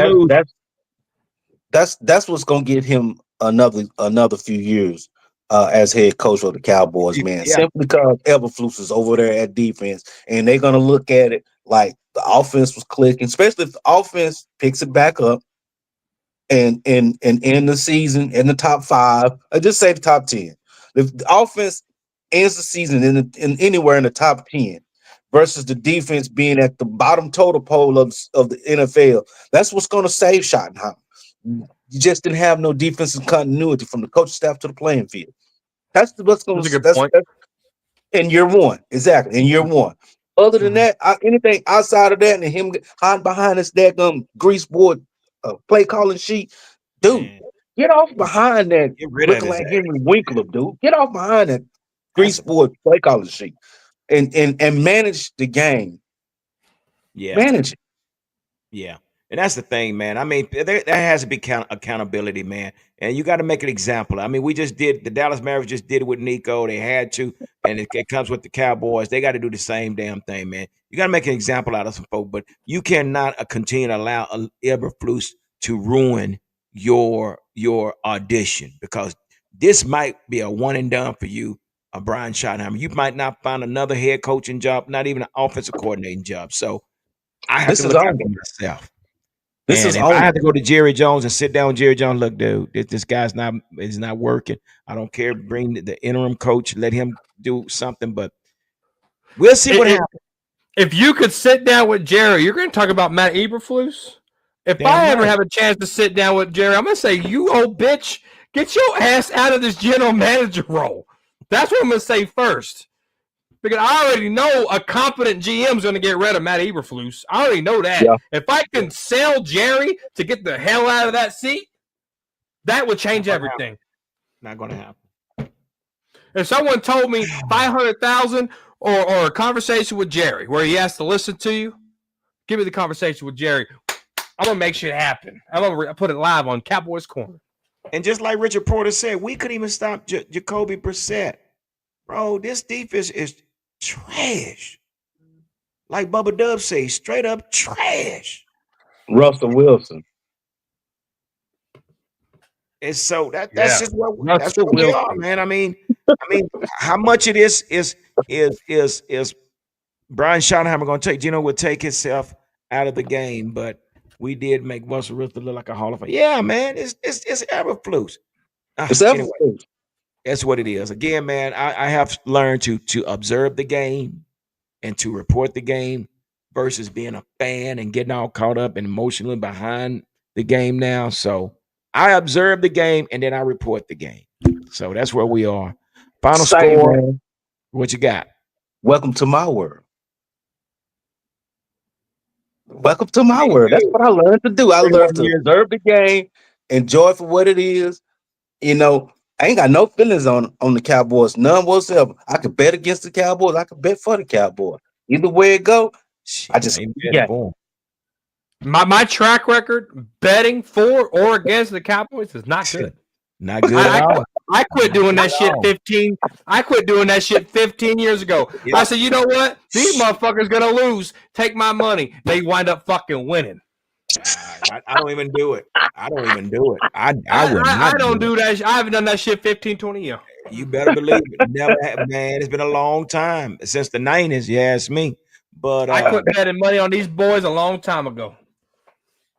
gonna get him another few years as head coach of the Cowboys, man. Yeah. Simply because Eberflus is over there at defense, and they're gonna look at it like the offense was clicking, especially if the offense picks it back up and end the season in the top 5. I just say the top 10. If the offense ends the season in anywhere in the top 10 versus the defense being at the bottom total pole of the NFL, that's what's going to save Schottenheimer. You just didn't have no defensive continuity from the coaching staff to the playing field. That's what's going to. That's in year one, exactly. In year one. Other than that, anything outside of that, and him hiding behind this daggum grease board play calling sheet, dude, get off behind that. Looking like Henry Winkler, dude. Get off behind that grease board play calling sheet, and manage the game. Yeah, manage it. Yeah. And that's the thing, man. I mean, there has to be accountability, man. And you got to make an example. I mean, the Dallas Mavericks just did it with Nico. They had to, and it comes with the Cowboys. They got to do the same damn thing, man. You got to make an example out of some folk, but you cannot continue to allow Eberflus to ruin your audition, because this might be a one and done for you, Brian Schottenheimer. You might not find another head coaching job, not even an offensive coordinating job. So I have to look out for myself. If I have to go to Jerry Jones and sit down with Jerry Jones, look, dude, this guy's not working. I don't care. Bring the interim coach, let him do something, but we'll see what happens. If you could sit down with Jerry, you're going to talk about Matt Eberflus. If I ever have a chance to sit down with Jerry, I'm going to say, you old bitch, get your ass out of this general manager role. That's what I'm going to say first. Because I already know a competent GM is going to get rid of Matt Eberflus. I already know that. Yeah. If I can sell Jerry to get the hell out of that seat, that would change everything. Not going to happen. If someone told me $500,000 or a conversation with Jerry where he has to listen to you, give me the conversation with Jerry. I'm going to make shit happen. I'm going to put it live on Cowboys Corner. And just like Richard Porter said, we could even stop Jacoby Brissett. Bro, this defense is trash. Like Bubba Dub says, straight up trash. Russell Wilson. And so that's just what we are, man. I mean, how much of this is Brian Schottenheimer going to take? Geno would take himself out of the game, but we did make Russell Wilson look like a Hall of Fame. Yeah, man, it's Eberflus. It's Eberflus. Anyway. That's what it is. Again, man, I have learned to observe the game and to report the game versus being a fan and getting all caught up and emotionally behind the game now. So I observe the game and then I report the game. So that's where we are. Final score. Man. What you got? Welcome to my world. Welcome to my world. That's what I learned to do. I learned to observe the game, enjoy it for what it is. You know, I ain't got no feelings on the Cowboys, none whatsoever. I could bet against the Cowboys. I could bet for the Cowboys. Either way it go, I just my track record betting for or against the Cowboys is not good. Not good at all. I quit doing that shit 15. I quit doing that shit 15 years ago. Yep. I said, you know what? These motherfuckers gonna lose. Take my money. They wind up fucking winning. I don't even do it. I don't even do it. I will I not don't do it. do that. I haven't done that shit 15, 20 years. You better believe it. Never have, man. It's been a long time since the 90s. You ask me. But I quit betting money on these boys a long time ago.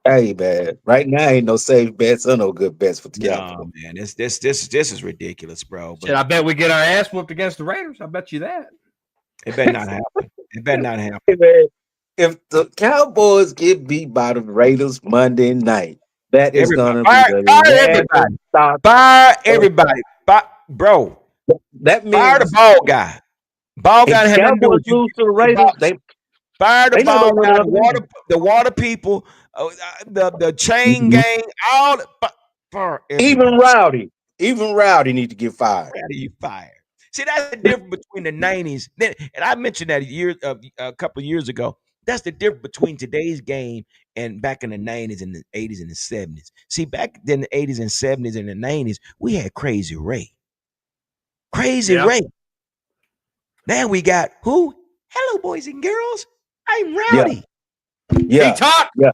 Hey man, right now ain't no safe bets or no good bets for the no, Cowboys. man. This is ridiculous, bro. Shit, But I bet we get our ass whooped against the Raiders. I bet you that. it better not happen. It better not Hey happen. man, if the Cowboys get beat by the Raiders Monday night, that is Everybody gonna be fire, the fire laughing everybody. stock. Fire everybody. Bro, That fire the means ball guy. Ball if guy the had nothing to do Cowboys with you. lose to the The ball, Raiders, fire the they not ball gonna win guy, another game. the water people, the chain Mhm. gang, all the fire everybody. Even Rowdy need to get fired. How do you fire? See, that's the difference between the 90s. And I mentioned that a couple of years ago. That's the difference between today's game and back in the 90s and the 80s and the 70s. See, back in the 80s and 70s and the 90s, we had Crazy Ray. Crazy Yeah. Ray. Now we got who? Hello, boys and girls. I'm Yeah, Rowdy. He yeah, talked. yeah,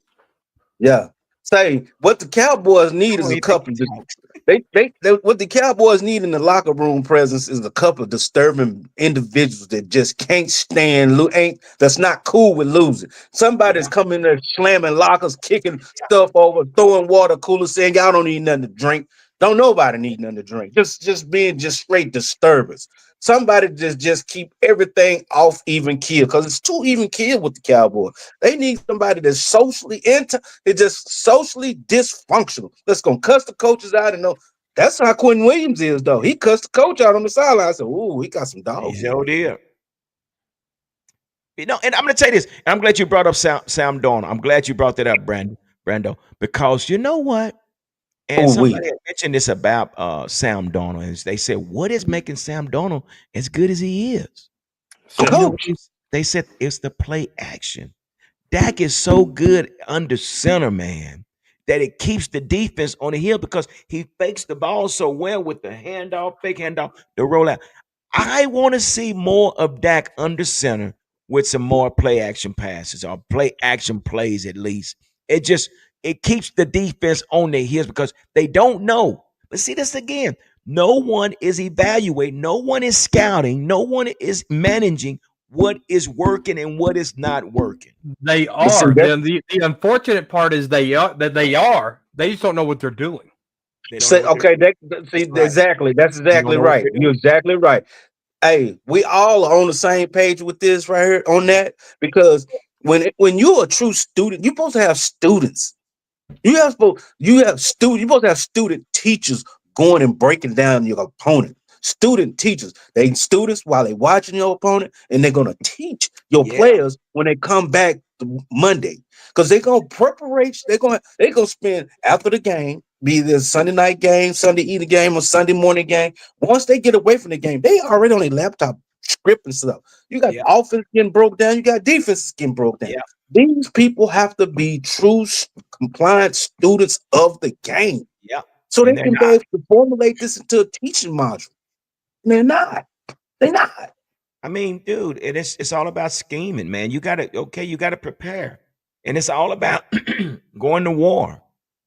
yeah. Say what the Cowboys I need don't is a even think couple. he talks. They what the Cowboys need in the locker room presence is a couple of disturbing individuals that just can't stand ain't that's not cool with losing. Somebody's Yeah. coming there slamming lockers, kicking stuff over, throwing water coolers, saying y'all don't need nothing to drink. Don't nobody need nothing to drink. Just being just straight disturbance. Somebody just keep everything off even keel because it's too even keel with the Cowboys. They need somebody that's socially it's just socially dysfunctional. That's gonna cuss the coaches out and know that's how Quentin Williams is, though. He cussed the coach out on the sideline. I said, "Ooh, he got some dog He's in him." old dear. And I'm going to tell you this. And I'm glad you brought up Sam Darnold. I'm glad you brought that up, Brando, because you know what? And Ooh, we. somebody had mentioned this about Sam Darnold. And they said, what is making Sam Darnold as good as he is? The And you know what coach. they said? It's the play action. Dak is so good under center, man, that it keeps the defense on the hill because he fakes the ball so well with the handoff, fake handoff, the rollout. I want to see more of Dak under center with some more play action passes or play action plays at least. It just it keeps the defense on their heels because they don't know. But see this again. No one is evaluating, no one is scouting, no one is managing what is working and what is not working. They But see, are. The unfortunate part is they are that they are. They just don't know what they're doing. They don't know say, what they're okay, doing. see That's right. exactly. That's They don't exactly know what right. they're You're doing. exactly right. Hey, we all are on the same page with this right here on that because when you're a true student, you're supposed to have students. You have student. You're supposed to have student teachers going and breaking down your opponent. Student teachers. They students while they watching your opponent, and they're gonna teach your Yeah, players when they come back Monday because they're gonna preparation. They're gonna spend after the game, be this Sunday night game, Sunday evening game, or Sunday morning game. Once they get away from the game, they already on their laptop scripting stuff. You got yeah, offense getting broke down. You got defenses getting broke down. yeah, These people have to be true compliant students of the game yeah. so they And they're can be not. able to formulate this into a teaching module. And they're not. They're not. I mean, dude, it's all about scheming, man. You gotta prepare. And it's all about going to war.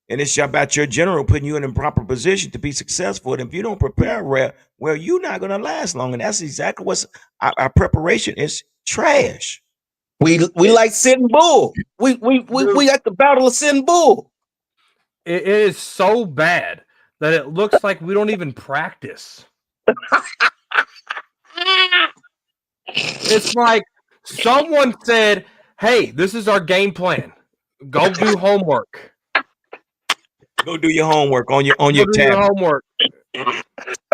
And it's about your general putting you in a proper position to be successful. And if you don't prepare well, you're not gonna last long. And that's exactly what's our preparation is trash. We It's like sitting bull. Dude, We at the battle of sitting bull. it is so bad that it looks like we don't even practice. It's like someone said, "Hey, this is our game plan. Go do homework. go do your homework on Go your do your tablet. homework." Wait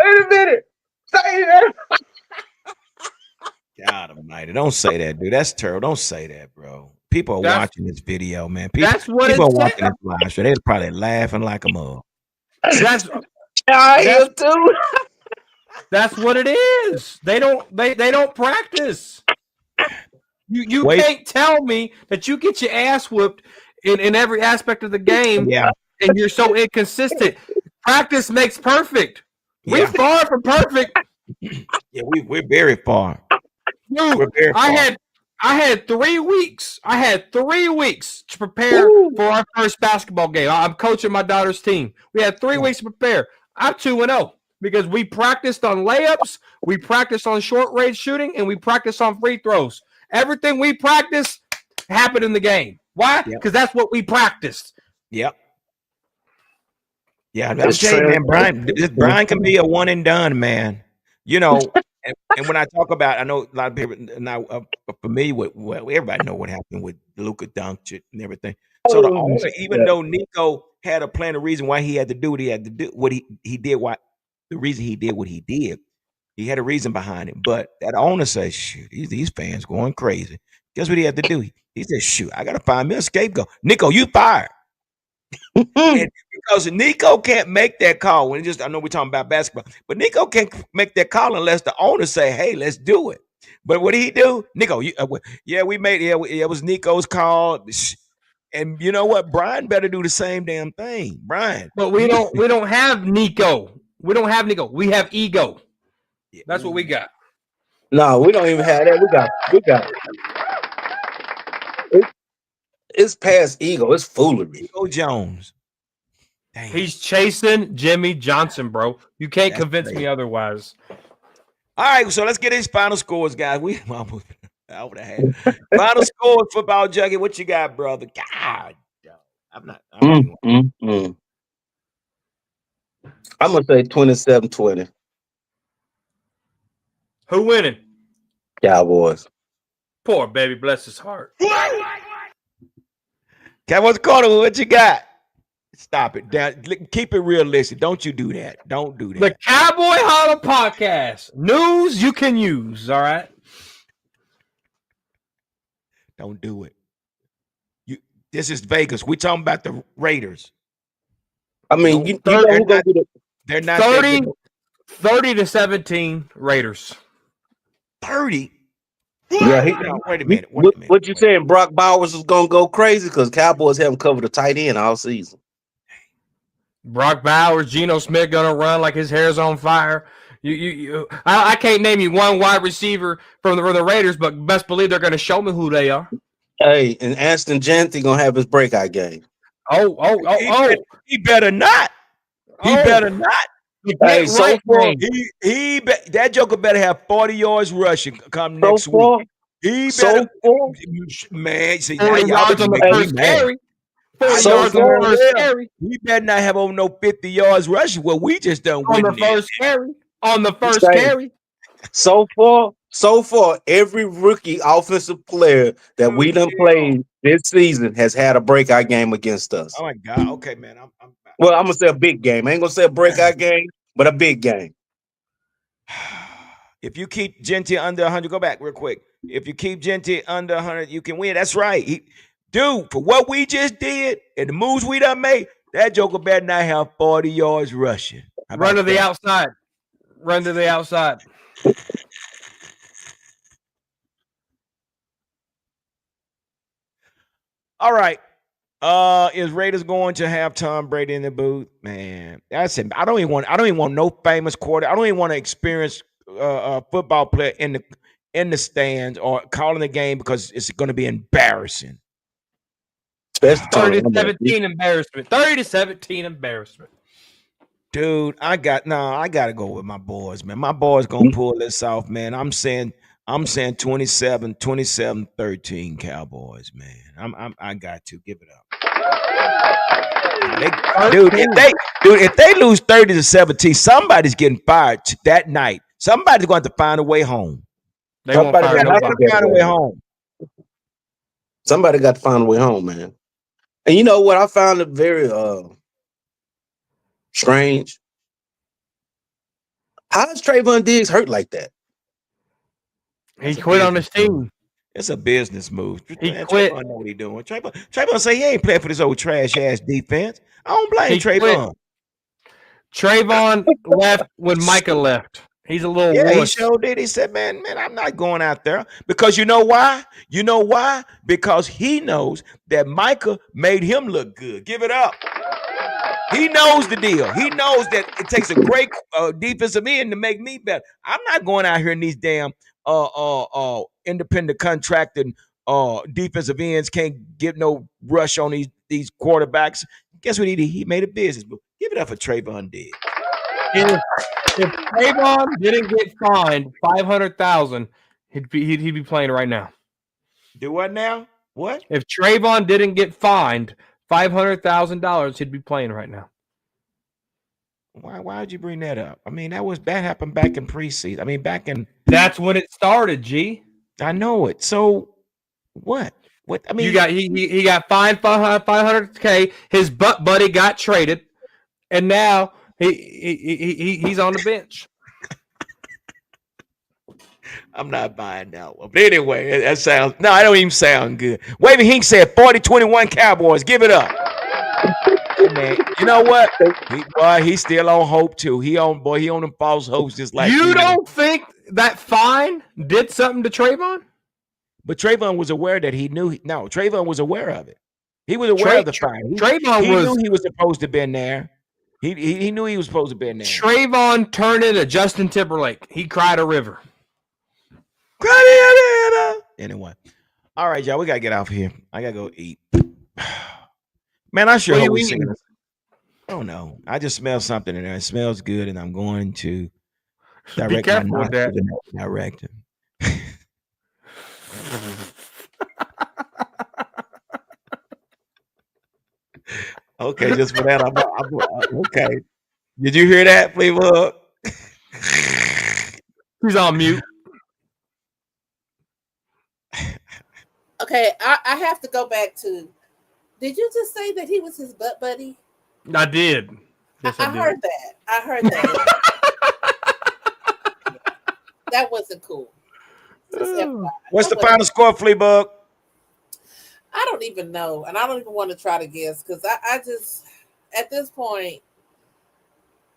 a minute. Say that. God almighty. Don't say that, dude. That's terrible. Don't say that, bro. People are That's watching this video, man. that's what People it are said. watching this live show. They're probably laughing like a mug. That's I that's am too. that's what it is. They don't practice. You Wait. can't tell me that you get your ass whooped in every aspect of the game Yeah. and you're so inconsistent. Practice makes perfect. We Yeah. far from perfect. Yeah, we're very far. Dude, We're very I far. had I had 3 weeks. I had 3 weeks to prepare for our first basketball game. I'm coaching my daughter's team. We had 3 weeks to prepare. I'm 2-0 because we practiced on layups, we practiced on short range shooting, and we practiced on free throws. Everything we practiced happened in the game. Why? Because that's what we practiced. Yep. Yeah, I'm telling you, man, Brian can be a one and done, man. You know, and when I talk about, I know a lot of people now are familiar with. Well, everybody know what happened with Luka Doncic and everything. So the owner, even though Nico had a plan, a reason why he had to do what he had to do, what he did, the reason he did what he did, he had a reason behind it. But that owner says, "Shoot, these fans going crazy." Guess what he had to do? He said, "Shoot, I got to find me a scapegoat." Nico, you fired. And because Nico can't make that call when I know we're talking about basketball, but Nico can't make that call unless the owner say, "Hey, let's do it." But what did he do? Nico, we made it was Nico's call. And you know what? Brian better do the same damn thing. Brian. But we don't have Nico. We don't have Nico. We have ego. That's what we got. No, we don't even have that. We got it's past ego. It's foolery. Ego Jones. Damn. He's chasing Jimmy Johnson, bro. You can't convince me otherwise. All right, so let's get his final scores, guys. We almost over the half. Final scores, football junkie. What you got, brother? God, I'm not. I'm gonna say 27-20. Who winning? Cowboys. Poor baby, bless his heart. Cowboys corner. What you got? Stop it. Keep it realistic. Don't you do that. Don't do that. The Cowboy Holler Podcast. News you can use. All right. Don't do it. This is Vegas. We talking about the Raiders. I mean, you know who's gonna do they're not 30-17 Raiders. 30. Yeah, wait a minute. What you saying? Brock Bowers is gonna go crazy because Cowboys haven't covered a tight end all season. Brock Bowers, Geno Smith gonna run like his hair's on fire. I can't name you one wide receiver from the Raiders, but best believe they're gonna show me who they are. Hey, and Aston Janty gonna have his breakout game. He better not. He better not. Hey, so far, that joker better have 40 yards rushing come next week. He better, man. See, 40 yards on the first carry. 40 yards on the first carry. He better not have over no 50 yards rushing. Well, we just done on the first carry. On the first carry. So far, every rookie offensive player that we done played this season has had a breakout game against us. Oh my God! Okay, man. I'm gonna say a big game. I ain't gonna say a breakout game, but a big game. If you keep Genty under 100, go back real quick. If you keep Genty under 100, you can win. That's right, dude. For what we just did and the moves we done made, that joker better not have 40 yards rushing. Run to the outside. Run to the outside. All right. Is Raiders going to have Tom Brady in the booth? Man, that's it. I don't even want no famous quarter. I don't even want to experience a football player in the stands or calling the game because it's going to be embarrassing. 30-17 embarrassment. 30-17 embarrassment. Dude, I got to go with my boys, man. My boys gonna pull this off, man. I'm saying 27-13 Cowboys, man. I got to give it up. If they lose 30-17, somebody's getting fired that night. Somebody's going to find a way home. They won't find a way home. Somebody got to find a way home, man. And you know what? I found it very strange. How is Trayvon Diggs hurt like that? He quit on his team. It's a business move. He quit. Trayvon know what he doing. Trayvon say he ain't playing for this old trash ass defense. I don't blame Trayvon. Trayvon left when Micah left. He's a little wuss. He sure did. He said, man, I'm not going out there. Because you know why? You know why? Because he knows that Micah made him look good. Give it up. He knows the deal. He knows that it takes a great defensive end to make me better. I'm not going out here in these damn independent contracted defensive ends can't get no rush on these quarterbacks. Guess what he did? He made a business. But give it up for Trayvon Diggs. If Trayvon didn't get fined $500,000, he'd be playing right now. Do what now? What? If Trayvon didn't get fined $500,000, he'd be playing right now. Why'd you bring that up? I mean, that happened back in preseason. I mean, that's when it started, G. I know it. So what? What I mean, he got fined $500K. His butt buddy got traded, and now he's on the bench. I'm not buying that one. But anyway, that sounds no, I don't even sound good. Wavy Hink said 40-21 Cowboys. Give it up. Man, you know what? He's still on hope too. He on them false hopes just like you. Don't think that fine did something to Trayvon? But Trayvon was aware that he knew. No, Trayvon was aware of it. He was aware of the fine. He knew he was supposed to have been there. He knew he was supposed to have been there. Trayvon turned into Justin Timberlake. He cried a river. Anyway, all right, y'all. We gotta get off here. I gotta go eat. Man, I sure hope we sing this. Oh no, I just smell something in there. It smells good, and I'm going to direct my nostrils in that direction. Okay, just for that, I'm okay. Did you hear that, Fleabug? He's on mute. Okay, I have to go back to. Did you just say that he was his butt buddy? I did. Yes, I heard that. I heard that. That wasn't cool. What's the final score, Fleabug? I don't even know, and I don't even want to try to guess because I just at this point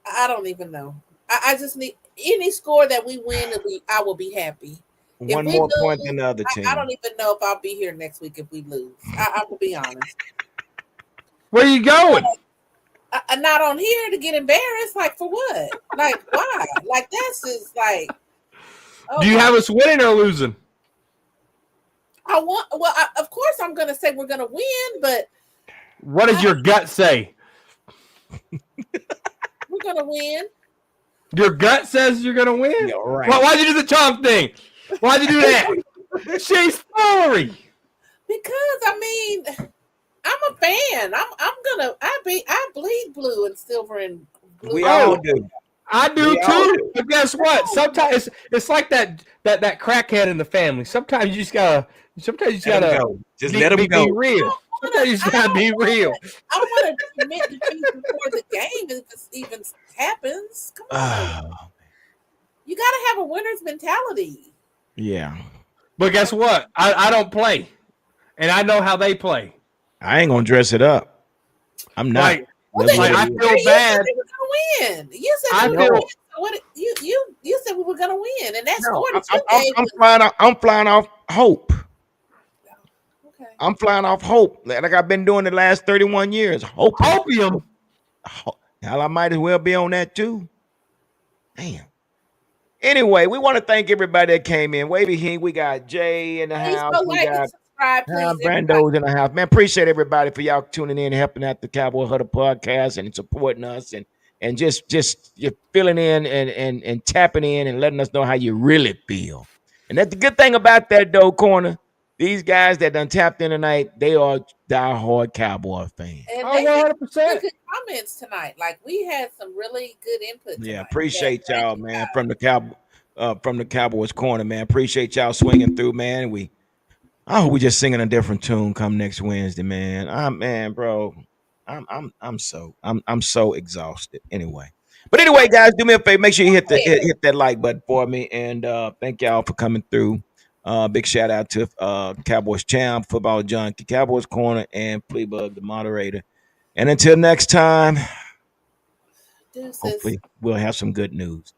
I don't even know. I just need any score that we win, I will be happy. One more point than the other team. I don't even know if I'll be here next week if we lose. I will be honest. Where are you going? I'm not on here to get embarrassed. Like for what? Like why? Like that's just like. Oh, do you have us winning or losing? Of course I'm going to say we're going to win, but what does your gut say? We're going to win. Your gut says you're going to win? Yeah, right. Why'd you do the tongue thing? Why'd you do that? She's foolery. Because I mean, I'm a fan. I bleed blue and silver and blue. We all do. I do too. But guess what? Sometimes it's like that crackhead in the family. Sometimes you just gotta let him go. Be real. Sometimes you just gotta be real. I want to admit the truth before the game if it even happens. Come on. You gotta have a winner's mentality. Yeah. But guess what? I don't play. And I know how they play. I ain't gonna dress it up. I'm not. I feel bad. Win. You said we were gonna win. You said we were gonna win, and that's 42 I'm flying off hope. Okay. I'm flying off hope, like I've been doing the last 31 years. Hopium. Hell, I might as well be on that too. Damn. Anyway, we want to thank everybody that came in. Wavy Hink, we got Jay in the house. We got Brando's in the house. Man, appreciate everybody for y'all tuning in and helping out the Cowboy Huddle podcast and supporting us and just you're filling in and tapping in and letting us know how you really feel. And that's the good thing about that, though, Corner. These guys that done tapped in tonight, they are diehard Cowboy fans. And they 100% good comments tonight. Like we had some really good input tonight. Yeah, appreciate y'all, man, from the Cowboys Corner, man. Appreciate y'all swinging through, man. We just singing a different tune come next Wednesday, man. I'm so exhausted. Anyway. But anyway, guys, do me a favor. Make sure you hit that like button for me. And thank y'all for coming through. Big shout out to Cowboys Champ, Football Junkie, Cowboys Corner, and Fleabug, the moderator. And until next time, hopefully we'll have some good news.